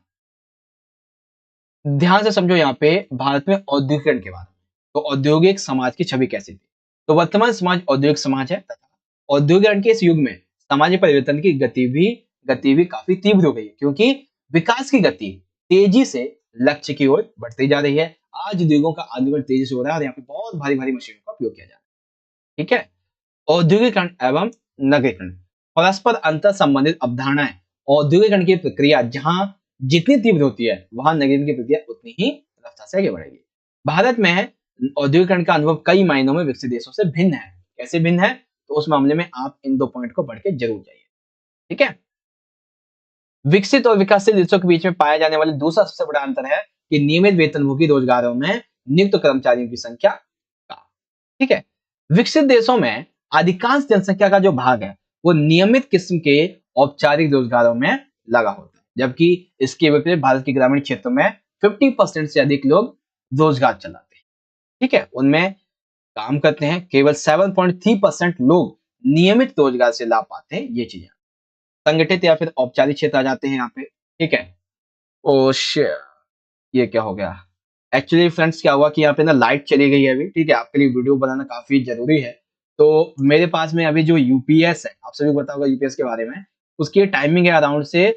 ध्यान से समझो यहाँ पे भारत में औद्योगिकरण के बारे में। तो औद्योगिक समाज की छवि कैसी थी? तो वर्तमान समाज औद्योगिक समाज है तथा औद्योगिकरण के इस युग में सामाजिक परिवर्तन की गति भी काफी तीव्र हो गई है, क्योंकि विकास की गति तेजी से लक्ष्य की ओर बढ़ती जा रही है। आज उद्योगों का आधुनिकरण तेजी से हो रहा है और यहाँ पे बहुत भारी भारी मशीनों का उपयोग किया जा रहा है। ठीक है, औद्योगिकरण एवं नगरीकरण परस्पर अंतर संबंधित अवधारणाएं। औद्योगिकरण की प्रक्रिया जहां जितनी तीव्र होती है वहां नगरीकरण की प्रक्रिया उतनी ही रफ्तार से आगे बढ़ेगी। भारत में औद्योगिकरण का अनुभव कई मायनों में विकसित देशों से भिन्न है। कैसे भिन्न है? तो उस मामले में आप इन 2 पॉइंट को पढ़ के जरूर जाइए। ठीक है, विकसित और विकासशील देशों के बीच में पाया जाने वाला दूसरा सबसे बड़ा अंतर है कि नियमित वेतनभोगी रोजगारों में नियुक्त कर्मचारियों की संख्या का। ठीक है, विकसित देशों में अधिकांश जनसंख्या का जो भाग है वो नियमित किस्म के औपचारिक रोजगारों में लगा होता है, जबकि इसके विपरीत भारत के ग्रामीण क्षेत्रों में 50% से अधिक लोग रोजगार चलाते हैं। ठीक है, उनमें काम करते हैं, केवल 7.3% लोग नियमित रोजगार से लाभ पाते हैं। ये चीजें संगठित या फिर औपचारिक क्षेत्र आ जाते हैं यहाँ पे। ठीक है, ओ ये क्या हो गया? एक्चुअली फ्रेंड्स क्या हुआ कि यहाँ पे ना लाइट चली गई है अभी। ठीक है, आपके लिए वीडियो बनाना काफी जरूरी है। तो मेरे पास में अभी जो यूपीएस है, आप सभी को पता होगा यूपीएस के बारे में, उसकी टाइमिंग है अराउंड से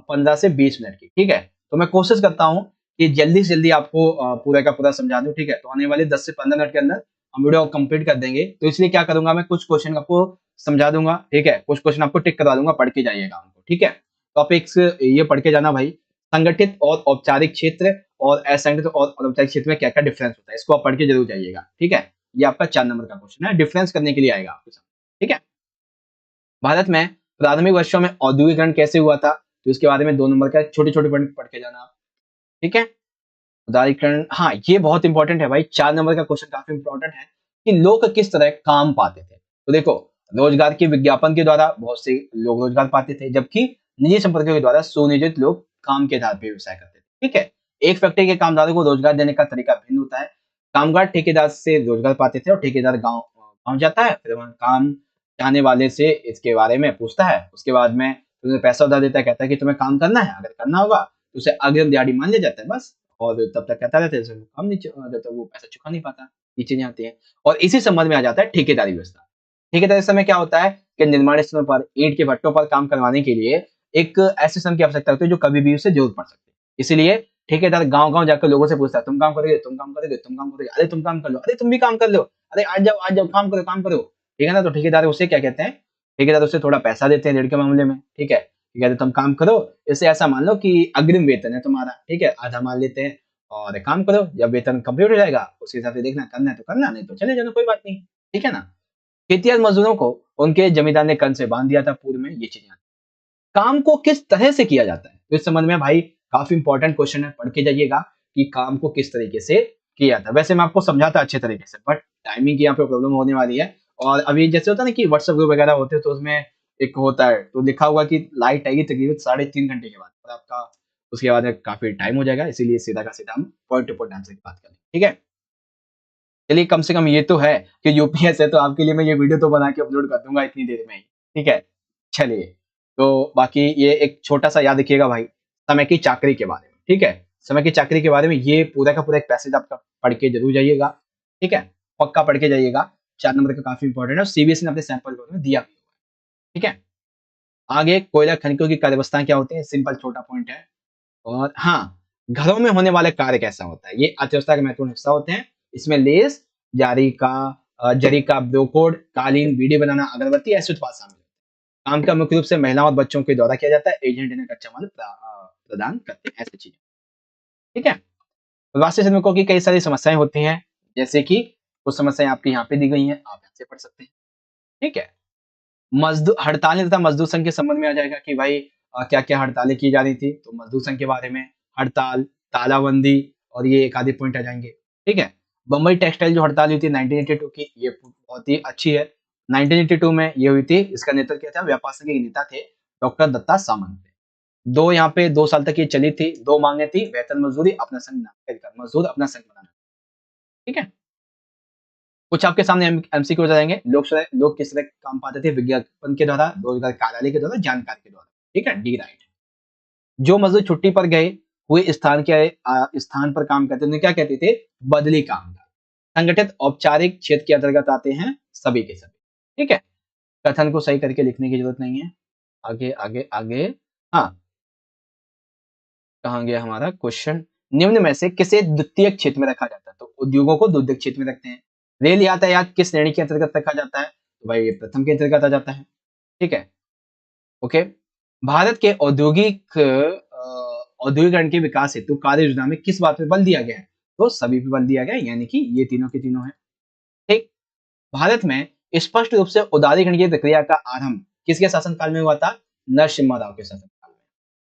15 से 20 मिनट की। ठीक है, तो मैं कोशिश करता हूँ कि जल्दी से जल्दी आपको पूरा का पूरा समझा दूं। ठीक है, तो आने वाले 10 से 15 मिनट के अंदर हम वीडियो कंप्लीट कर देंगे। तो इसलिए क्या करूंगा, मैं कुछ क्वेश्चन आपको समझा दूंगा। ठीक है, कुछ क्वेश्चन आपको टिक करवा दूंगा, पढ़ के जाइएगा उनको। ठीक है, टॉपिक्स ये पढ़ के जाना भाई, संगठित और औपचारिक क्षेत्र और असंगठित और औपचारिक क्षेत्र में क्या क्या डिफरेंस होता है, इसको आप पढ़ के जरूर जाइएगा। ठीक है, ये आपका 4 नंबर का क्वेश्चन है, डिफरेंस करने के लिए आएगा आपको समझ। ठीक है, भारत में प्राथमिक वर्षों में औद्योगिकरण कैसे हुआ था, तो इसके बारे में 2 नंबर का छोटे छोटे पॉइंट पढ़ के जाना आप। ठीक है, उदारीकरण, हाँ ये बहुत इंपॉर्टेंट है भाई। 4 नंबर का क्वेश्चन काफी इंपॉर्टेंट है कि लोग किस तरह काम पाते थे। तो देखो, रोजगार के विज्ञापन के द्वारा बहुत से लोग रोजगार पाते थे, जबकि निजी संपर्कों के द्वारा सुनियोजित लोग काम के आधार पर व्यवसाय करते थे। ठीक है, एक फैक्ट्री के कामगारों को रोजगार देने का तरीका भिन्न होता है। कामगार ठेकेदार से रोजगार पाते थे और ठेकेदार गांव गांव जाता है, फिर वहां काम चाहने वाले से इसके बारे में पूछता है, उसके बाद में तुम्हें पैसा उधार देता है, कहता है कि तुम्हें काम करना है, अगर करना होगा तो उसे अग्रिम दिहाड़ी मान लिया जाता है बस, और तब तक कहता रहता है जैसे वो काम नहीं जब तक वो पैसा चुका नहीं पाता। ये चीजें आती हैं। और इसी संबंध में आ जाता है ठेकेदारी व्यवस्था। ठेकेदारी समय क्या होता है कि निर्माण स्थलों पर ईंट के भट्टों पर काम करवाने के लिए एक ऐसे श्रम की आवश्यकता होती है जो कभी भी उसे जरूरत पड़ सकती है। इसलिए ठेकेदार गांव गांव जाकर लोगों से पूछता है, तुम काम करोगे, तुम काम करोगे, तुम काम करोगे, अरे तुम काम कर लो, अरे तुम भी काम कर लो, अरे आज जाओ काम करो काम करो। ठीक है ना, तो ठेकेदार उसे क्या कहते हैं, ठेकेदार उसे थोड़ा पैसा देते हैं ऋण के मामले में। ठीक है, कहते तुम काम करो, इसे ऐसा मान लो कि अग्रिम वेतन है तुम्हारा। ठीक है, आधा मान लेते हैं और एक काम करो, जब वेतन कंप्लीट हो जाएगा उस हिसाब से देखना, करना है तो करना, नहीं तो चले जाना, कोई बात नहीं, ठीक है ना। खेतिहर मजदूरों को उनके जमींदार ने कंध से बांध दिया था, पूर्व में ये चीजें। काम को किस तरह से किया जाता है, तो इस संबंध में भाई काफी इंपॉर्टेंट क्वेश्चन है, पढ़ के जाइएगा कि काम को किस तरीके से किया जाता है। वैसे मैं आपको समझाता अच्छे तरीके से, बट टाइमिंग की यहाँ पे प्रॉब्लम होने वाली है। और अभी जैसे होता है ना कि व्हाट्सएप ग्रुप वगैरह होते हैं, तो उसमें एक होता है तो लिखा हुआ कि लाइट आएगी तकरीबन 3.5 घंटे के बाद, और आपका उसके बाद में काफी टाइम हो जाएगा, इसीलिए सीधा का सीधा हम पॉइंट टू पॉइंट आंसर की बात करें, ठीक है। चलिए कम से कम ये तो है कि यूपीएस है, तो आपके लिए मैं ये वीडियो तो बना के अपलोड कर दूंगा इतनी देर में ही, ठीक है। चलिए, तो बाकी ये एक छोटा सा याद रखिएगा भाई, समय की चाकरी के बारे में, ठीक है। समय की चाकरी के बारे में ये पूरा का पूरा एक पैसेज आपका पढ़ के जरूर जाइएगा, ठीक है, पक्का पढ़ के जाइएगा। 4 नंबर का काफी इंपॉर्टेंट है, और सीबीएसई ने अपने सैंपल में दिया भी हुआ है, ठीक है। आगे कोयला खनिकों की कार्यवस्थाएं क्या होती है, सिंपल छोटा पॉइंट है। और हाँ, घरों में होने वाले कार्य कैसा होता है, ये अर्थव्यवस्था का महत्वपूर्ण हिस्सा होते हैं। इसमें लेस, जरी का ब्रोकोड, कालीन, बीड़ी बनाना, अगरबत्ती ऐसे उत्पाद शामिल हैं। काम का मुख्य रूप से महिलाओं और बच्चों के द्वारा किया जाता है, एजेंट इन्हें कच्चा माल प्रदान करते हैं, ऐसी चीजें, ठीक है। प्रवासी श्रमिकों की कई सारी समस्याएं होती हैं, जैसे कि कुछ समस्याएं आपकी यहाँ पे दी गई हैं, आप यहाँ से पढ़ सकते हैं, ठीक है। मजदूर हड़तालें तथा मजदूर संघ के संबंध में आ जाएगा कि भाई क्या क्या हड़तालें की जा रही थी, तो मजदूर संघ के बारे में, हड़ताल, तालाबंदी, और ये एक आधे पॉइंट आ जाएंगे, ठीक है। बम्बई टेक्सटाइल जो हड़ताल हुई थी 1982 की, ये बहुत ही अच्छी है। 1982 में ये हुई थी, इसका नेतृत्व किया था व्यापार संघ के नेता थे डॉक्टर दत्ता सामंत। दो यहाँ पे 2 साल तक ये चली थी, दो मांगे थी, वेतन मजदूरी, अपना संघ मजदूर अपना संघ बनाना, ठीक है। कुछ आपके सामने एमसीक्यू हो जाएंगे, लोग किस तरह काम पाते थे, विज्ञापन के द्वारा, रोजगार कार्यालय के द्वारा, जानकारी के द्वारा, ठीक है, डी राइट। जो मजदूर छुट्टी पर गए हुए स्थान पर काम करते, उन्हें क्या कहते थे, बदली कामगार। संगठित औपचारिक क्षेत्र के अंतर्गत आते हैं सभी के सभी, ठीक है। कथन को सही करके लिखने की जरूरत नहीं है। आगे आगे आगे, हाँ, कहाँ गया हमारा क्वेश्चन। निम्न में से किसे द्वितीयक क्षेत्र में रखा जाता है, तो उद्योगों को द्वितीयक क्षेत्र में रखते हैं। रेल यातायात किस श्रेणी के अंतर्गत रखा जाता है, तो भाई ये प्रथम के अंतर्गत आ जाता है, ठीक है, ओके। भारत के औद्योगिकरण के विकास हेतु कार्य योजना में किस बात पे बल दिया गया है, तो सभी पे बल दिया गया है, यानी कि ये तीनों के तीनों है, ठीक। भारत में स्पष्ट रूप से उदारीकरण की प्रक्रिया का आरंभ किसके शासनकाल में हुआ था, नरसिम्हा राव के शासनकाल में,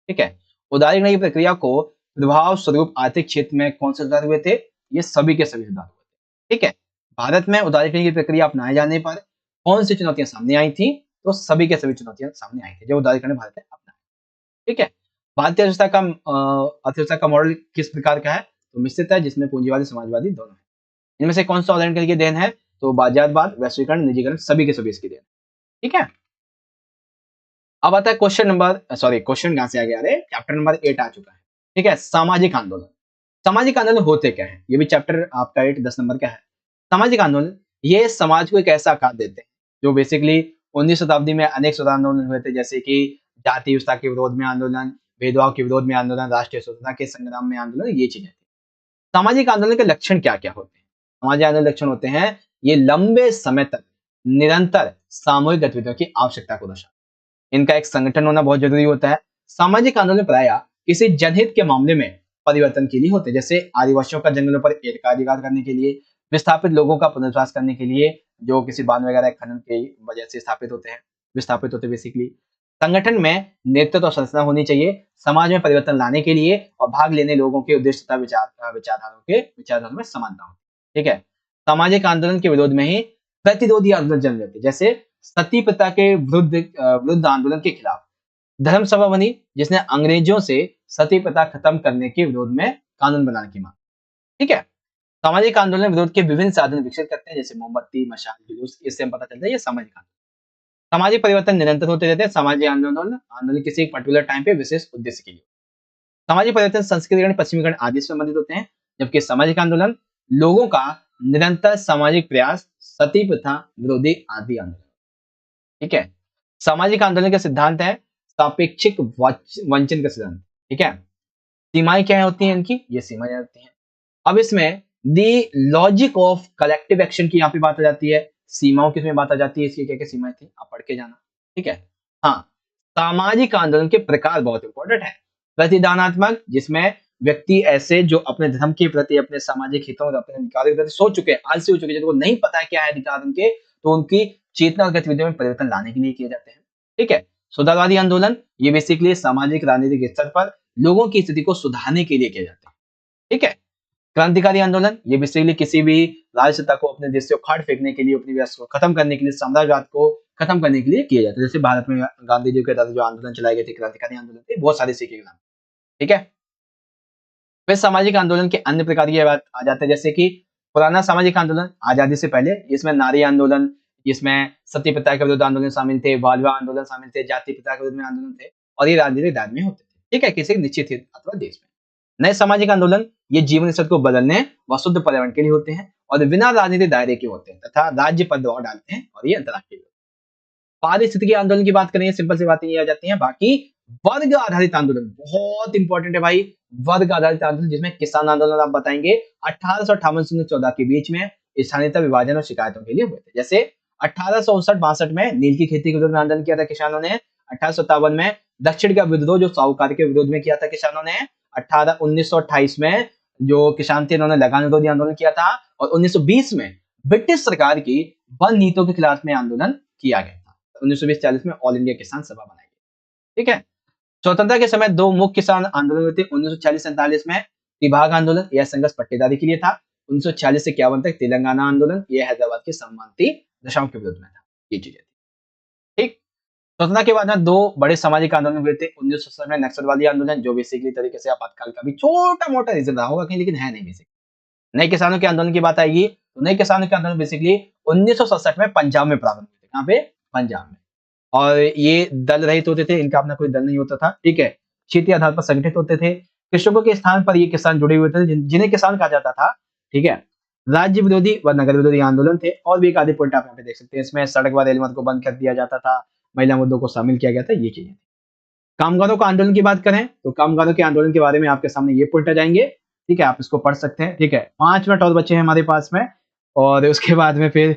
ठीक है। उदारीकरण की प्रक्रिया को प्रभाव स्वरूप आर्थिक क्षेत्र में कौन से सुधार हुए थे, ये सभी के सभी सुधार हुए थे, ठीक है। भारत में उदारीकरण की प्रक्रिया अपनाए जाने पर कौन सी चुनौतियां सामने आई थी, तो सभी के सभी चुनौतियां सामने आई थी जब उदारीकरण भारत ने अपनाया, ठीक है। भारतीय अर्थव्यवस्था का मॉडल किस प्रकार का है, तो मिश्रित है, जिसमें पूंजीवादी समाजवादी दोनों है। इनमें से कौन सा उदाहरण की देन है, तो बाजारवाद, वैश्वीकरण, निजीकरण, सभी के सभी इसकी देन, ठीक है। अब आता है क्वेश्चन कहां से आ गया, अरे चैप्टर नंबर 8 आ चुका है, ठीक है। सामाजिक आंदोलन। सामाजिक आंदोलन होते क्या है, ये भी चैप्टर आपका 8 10 नंबर का है। सामाजिक आंदोलन ये समाज को एक ऐसा आकार देते हैं जो बेसिकली 19वीं शताब्दी में अनेक स्वतंत्रता आंदोलन हुए थे, जैसे कि जाति व्यवस्था के विरोध में आंदोलन, भेदभाव के विरोध में आंदोलन, राष्ट्रीय स्वतंत्रता के संग्राम में आंदोलन, ये चीजें थी। सामाजिक आंदोलन के लक्षण क्या क्या होते हैं, सामाजिक आंदोलन लक्षण होते हैं, ये लंबे समय तक निरंतर सामूहिक गतिविधियों की आवश्यकता को दर्शाते हैं। इनका एक संगठन होना बहुत जरूरी होता है। सामाजिक आंदोलन प्रायः किसी जनहित के मामले में परिवर्तन के लिए होते हैं, जैसे आदिवासियों का जंगलों पर एकाधिकार करने के लिए, विस्थापित लोगों का पुनर्वास करने के लिए, जो किसी बांध वगैरह खनन की वजह से स्थापित होते हैं, विस्थापित होते बेसिकली। संगठन में नेतृत्व और संरचना होनी चाहिए, समाज में परिवर्तन लाने के लिए, और भाग लेने लोगों के उद्देश्य तथा विचारधाराओं में समानता हो, ठीक है। सामाजिक आंदोलन के विरोध में ही प्रतिरोधी आंदोलन जन्म लेते, जैसे सती प्रथा के विरुद्ध आंदोलन के खिलाफ धर्म सभा बनी, जिसने अंग्रेजों से सती प्रथा खत्म करने के विरोध में कानून बनाने की मांग, ठीक है। सामाजिक आंदोलन विरोध के विभिन्न साधन विकसित करते हैं, जैसे मोमबत्ती, मशाल, जुलूस, इससे हम पता चलता है ये सामाजिक आंदोलन। सामाजिक परिवर्तन निरंतर होते रहते हैं। सामाजिक आंदोलन किसी एक पर्टिकुलर टाइम पे विशेष उद्देश्य के लिए। सामाजिक परिवर्तन संस्कृतिकरण, पश्चिमीकरण आदि से संबंधित होते हैं, जबकि सामाजिक आंदोलन लोगों का निरंतर सामाजिक प्रयास, सती प्रथा विरोधी आदि आंदोलन, ठीक है। सामाजिक आंदोलन का सिद्धांत है सापेक्षिक वंचन का सिद्धांत, ठीक है। सीमाएं क्या होती हैं इनकी, ये सीमाएं होती हैं। अब इसमें दी लॉजिक ऑफ कलेक्टिव एक्शन की यहाँ पे बात आ जाती है, सीमाओं की इसमें बात आ जाती है, इसकी क्या क्या सीमाएं थी आप पढ़ के जाना, ठीक है। हाँ, सामाजिक आंदोलन के प्रकार बहुत इंपॉर्टेंट है। प्रतिदानात्मक, जिसमें व्यक्ति ऐसे जो अपने धर्म के प्रति, अपने सामाजिक हितों और अपने अधिकारों के प्रति सोच चुके हैं, आलसी हो चुके हैं, जिनको नहीं पता है क्या है अधिकार उनके, तो उनकी चेतना और गतिविधियों में परिवर्तन लाने के लिए किए जाते हैं। ठीक है। सुधारवादी आंदोलन ये बेसिकली सामाजिक राजनीतिक स्तर पर लोगों की स्थिति को सुधारने के लिए किए जाते हैं। ठीक है। क्रांतिकारी आंदोलन ये बेसिकली किसी भी राजसत्ता को अपने देश से उखाड़ फेंकने के लिए, अपनी व्यवस्था को खत्म करने के लिए, साम्राज्यवाद को खत्म करने के लिए किए जाते हैं। जैसे भारत में गांधी जी के द्वारा जो आंदोलन चलाए गए थे, क्रांतिकारी आंदोलन थे, बहुत सारे सीखे नाम। ठीक है। फिर सामाजिक आंदोलन के अन्य प्रकार की बात आ जाते हैं, जैसे कि पुराना सामाजिक आंदोलन आजादी से पहले, इसमें नारी आंदोलन, इसमें सती प्रथा के विरुद्ध आंदोलन शामिल थे, बाल विवाह आंदोलन शामिल थे, जाति प्रथा के विरुद्ध में आंदोलन थे, और ये राजनीतिक दायरे में होते थे। ठीक है, किसी निश्चित हित अथवा देश में। नए सामाजिक आंदोलन ये जीवन स्तर को बदलने व शुद्ध पर्यावरण के लिए होते हैं और बिना राजनीतिक दायरे के होते हैं तथा राज्य पर दबाव डालते हैं, और ये अंतर्राष्ट्रीय। पारिस्थितिकी आंदोलन की बात करें, सिंपल सी बातें ये आ जाती हैं। बाकी वर्ग आधारित आंदोलन बहुत इंपॉर्टेंट है भाई। वर्ग आधारित आंदोलन जिसमें किसान आंदोलन आप बताएंगे 1858 से 1914 के बीच में स्थानीयता विभाजन और शिकायतों के लिए हुए थे। जैसे 1859-62 में नील की खेती के विरोध में आंदोलन किया था किसानों ने। 1857 में दक्षिण का विद्रोह जो साहूकार के विरोध में किया था किसानों ने। 1928 में जो किसान थे उन्होंने लगान विरोधी आंदोलन किया था, और 1920 में ब्रिटिश सरकार की वन नीतियों के खिलाफ में आंदोलन किया गया था। 1920-40 में ऑल इंडिया किसान सभा बनाई गई। ठीक है। स्वतंत्रता के समय दो मुख्य किसान आंदोलन हुए थे। 1940-47 में विभाग आंदोलन, यह संघर्ष पट्टेदारी के लिए था। 1940 से 51 तक तेलंगाना आंदोलन, यह हैदराबाद की सम्मानती दशाओं के विरुद्ध में था। ये चीजें थी। ठीक। स्वतंत्रता के बाद में दो बड़े सामाजिक आंदोलन हुए थे। 1967 में नक्सलवादी आंदोलन, जो बेसिकली तरीके से आपातकाल का भी छोटा मोटा रीजन रहा होगा, लेकिन है नहीं बेसिक। नए किसानों के आंदोलन की बात आएगी तो नए किसानों के आंदोलन बेसिकली 1967 में पंजाब में प्रारंभ हुए थे। कहां पे? पंजाब में। और ये दल रहित होते थे, इनका अपना कोई दल नहीं होता था। ठीक है। क्षेत्रीय आधार पर संगठित होते थे। कृषकों के स्थान पर ये किसान जुड़े हुए थे, जिन्हें किसान कहा जाता था। ठीक है। राज्य विरोधी व नगर विरोधी आंदोलन थे, और भी एक आधे पॉइंट आप यहाँ पे देख सकते हैं। इसमें सड़क व रेल मार्ग को बंद कर दिया जाता था, महिला मुद्दों को शामिल किया गया था, ये चीजें। कामगारों का आंदोलन की बात करें तो कामगारों के आंदोलन के बारे में आपके सामने ये पॉइंट आ जाएंगे। ठीक है, आप इसको पढ़ सकते हैं। ठीक है, 5 मिनट और बचे हैं हमारे पास में, और उसके बाद में फिर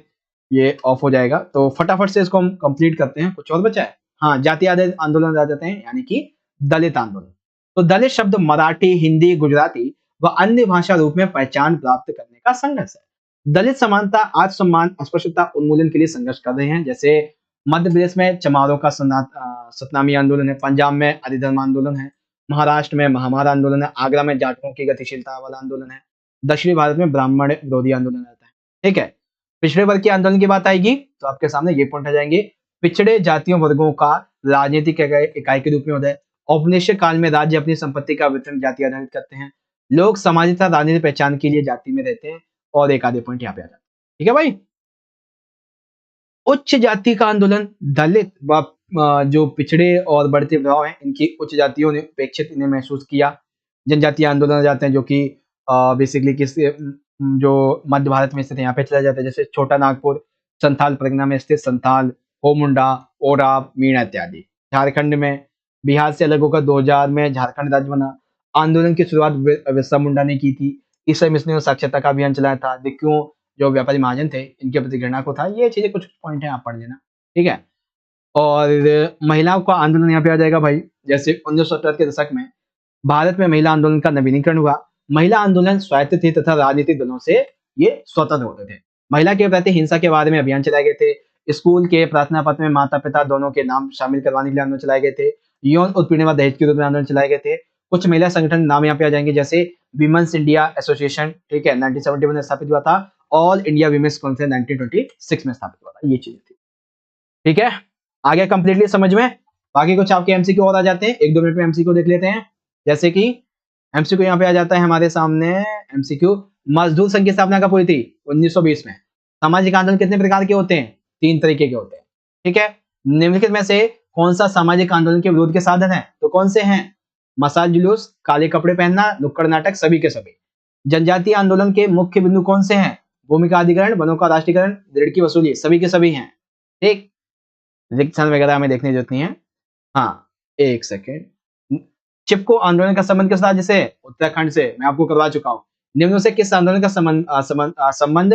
ये ऑफ हो जाएगा, तो फटाफट से इसको हम कंप्लीट करते हैं। कुछ और बचा है? हाँ, जाति आधारित आंदोलन आ जाते हैं, यानी कि दलित आंदोलन। तो दलित शब्द मराठी, हिंदी, गुजराती व अन्य भाषा रूप में पहचान प्राप्त करने का संघर्ष है। दलित समानता, आत्मसम्मान, अस्पृश्यता उन्मूलन के लिए संघर्ष कर रहे हैं। जैसे मध्य प्रदेश में चमारों का सतनामी आंदोलन है, पंजाब में अधिधर्म आंदोलन है, महाराष्ट्र में महामारा आंदोलन है, आगरा में जाटों की गतिशीलता वाला आंदोलन है, दक्षिणी भारत में ब्राह्मण विरोधी आंदोलन रहता है। ठीक है। पिछड़े वर्ग के आंदोलन की बात आएगी तो आपके सामने ये पॉइंट आ जाएंगे। पिछड़े जातियों वर्गों का राजनीतिक इकाई के रूप में होता है। औपनिवेशिक काल में राज्य अपनी संपत्ति का वितरण जाति आधारित करते हैं। लोग सामाजिक तथा राजनीतिक पहचान के लिए जाति में रहते हैं, और एक आधे पॉइंट यहाँ पे आ जाते हैं। ठीक है भाई। उच्च जाति का आंदोलन, दलित व जो पिछड़े और बढ़ते प्रभाव हैं इनकी उच्च जातियों ने उपेक्षित इन्हें महसूस किया। जनजातीय आंदोलन आ जाते हैं, जो कि बेसिकली किस जो मध्य भारत में स्थित यहाँ पे चला जाता है। जैसे छोटा नागपुर, संथाल परगना में स्थित संथाल, होमुंडा, ओराव, मीणा इत्यादि। झारखंड में, बिहार से अलग होकर 2000 में झारखंड राज्य बना। आंदोलन की शुरुआत बिरसा मुंडा ने की थी। इस समय इसने साक्षरता का अभियान चलाया था। दिक्कुओं जो व्यापारी महाजन थे इनके प्रति घृणा को था। ये चीजें कुछ पॉइंट है, आप पढ़ लेना। ठीक है। और महिलाओं का आंदोलन यहाँ पे आ जाएगा भाई। जैसे 1970 के दशक में भारत में महिला आंदोलन का नवीनीकरण हुआ। महिला आंदोलन स्वायत्त थे तथा राजनीतिक दलों से ये स्वतंत्र होते थे। महिला के प्रति हिंसा के बारे में अभियान चलाए गए थे। स्कूल के प्रार्थना पत्र में माता पिता दोनों के नाम शामिल करवाने के लिए आंदोलन चलाए गए थे। यौन उत्पीड़न व दहेज के विरोध में आंदोलन चलाए गए थे। कुछ महिला संगठन नाम यहाँ पे आ जाएंगे, जैसे विमेंस इंडिया एसोसिएशन, ठीक है, 1971 में स्थापित हुआ था। ऑल इंडिया विमेंस काउंसिल 1926 में स्थापित हुआ था। ये चीजें थी। ठीक है, आगे कंप्लीटली समझ में। बाकी कुछ आपके एमसीक्यू और आ जाते हैं, 1-2 मिनट में एमसीक्यू देख लेते हैं। जैसे कि एमसीक्यू यहाँ पे आ जाता है हमारे सामने। एमसीक्यू, मजदूर संघ की स्थापना कब हुई थी? 1920 में। सामाजिक आंदोलन कितने प्रकार के होते हैं? 3 तरीके के होते हैं। ठीक है। निम्नलिखित में से कौन सा सामाजिक आंदोलन के विरोध के साधन है? तो कौन से हैं? मसाल जुलूस, काले कपड़े पहनना, नुक्कड़ नाटक, सभी के सभी। जनजातीय आंदोलन के मुख्य बिंदु कौन से हैं? भूमि का अधिग्रहण, वनों का राष्ट्रीयकरण, ऋण की वसूली, सभी के सभी हैं। ठीक। रिक्शन वगैरह हमें देखने जरूरत नहीं है। हाँ, एक सेकेंड। चिपको आंदोलन का संबंध किस राज्य से? उत्तराखंड से। मैं आपको करवा चुका हूं। निम्न से किस आंदोलन का संबंध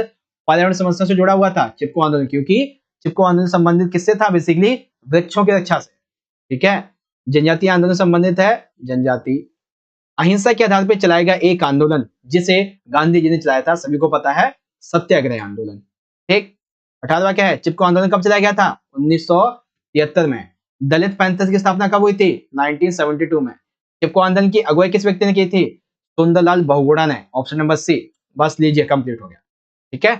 पर्यावरण समस्या से जुड़ा हुआ था? चिपको आंदोलन, क्योंकि चिपको आंदोलन संबंधित किससे था? बेसिकली वृक्षों की रक्षा से। ठीक है। जनजातीय आंदोलन संबंधित है जनजाति अहिंसा के आधार पर चलाया गया एक आंदोलन जिसे गांधी जी ने चलाया था, सभी को पता है, सत्याग्रह आंदोलन। ठीक। 18वां क्या है, चिपको आंदोलन कब चलाया गया था, 1973 में। दलित पैंथर्स की स्थापना कब हुई थी, 1972 में। चिपको आंदोलन की अगुवाई किस व्यक्ति ने की थी, सुंदरलाल बहुगुणा ने। Option number C. बस लीजिए, कंप्लीट हो गया। ठीक है,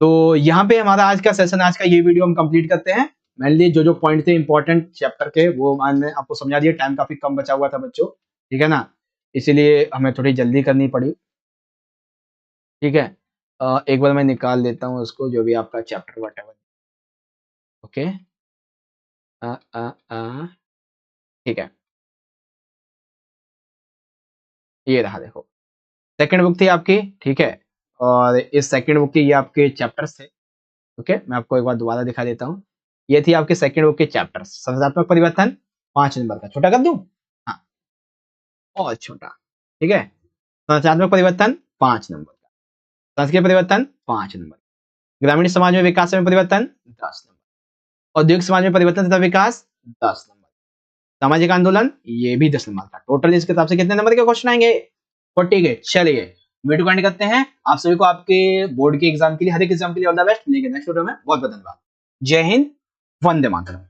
तो यहाँ पे हमारा आज का सेशन, आज का ये वीडियो हम कंप्लीट करते हैं। मेनली जो जो पॉइंट थे इंपॉर्टेंट चैप्टर के, वो मैंने आपको समझा दिया। टाइम काफी कम बचा हुआ था बच्चों, ठीक है ना, इसीलिए हमें थोड़ी जल्दी करनी पड़ी। ठीक है, एक बार मैं निकाल देता हूँ उसको, जो भी आपका चैप्टर वटेवर। ओके, ठीक है, ये रहा, देखो सेकंड बुक थी आपकी। ठीक है, और इस सेकंड बुक के ये आपके चैप्टर्स थे। ओके, मैं आपको एक बार दोबारा दिखा देता हूँ। ये थी आपके सेकंड बुक के चैप्टर्स। संरचनात्मक परिवर्तन 5 नंबर का, छोटा कर दूं, हाँ बहुत छोटा। ठीक है, संरचनात्मक परिवर्तन 5 नंबर का, सांस्कृतिक परिवर्तन 5 नंबर, ग्रामीण समाज में विकास में परिवर्तन 10 नंबर, औद्योगिक समाज में परिवर्तन तथा विकास 10 नंबर, सामाजिक आंदोलन ये भी 10 नंबर का। टोटल इसके हिसाब से कितने नंबर के क्वेश्चन आएंगे, 40 के। चलिए वीडियो को एंड करते हैं। आप सभी को आपके बोर्ड के एग्जाम के लिए, हर एक एग्जाम के लिए ऑल द बेस्ट। मिलेंगे नेक्स्ट वीडियो में। बहुत बहुत धन्यवाद। जय हिंद, वंदे मातरम।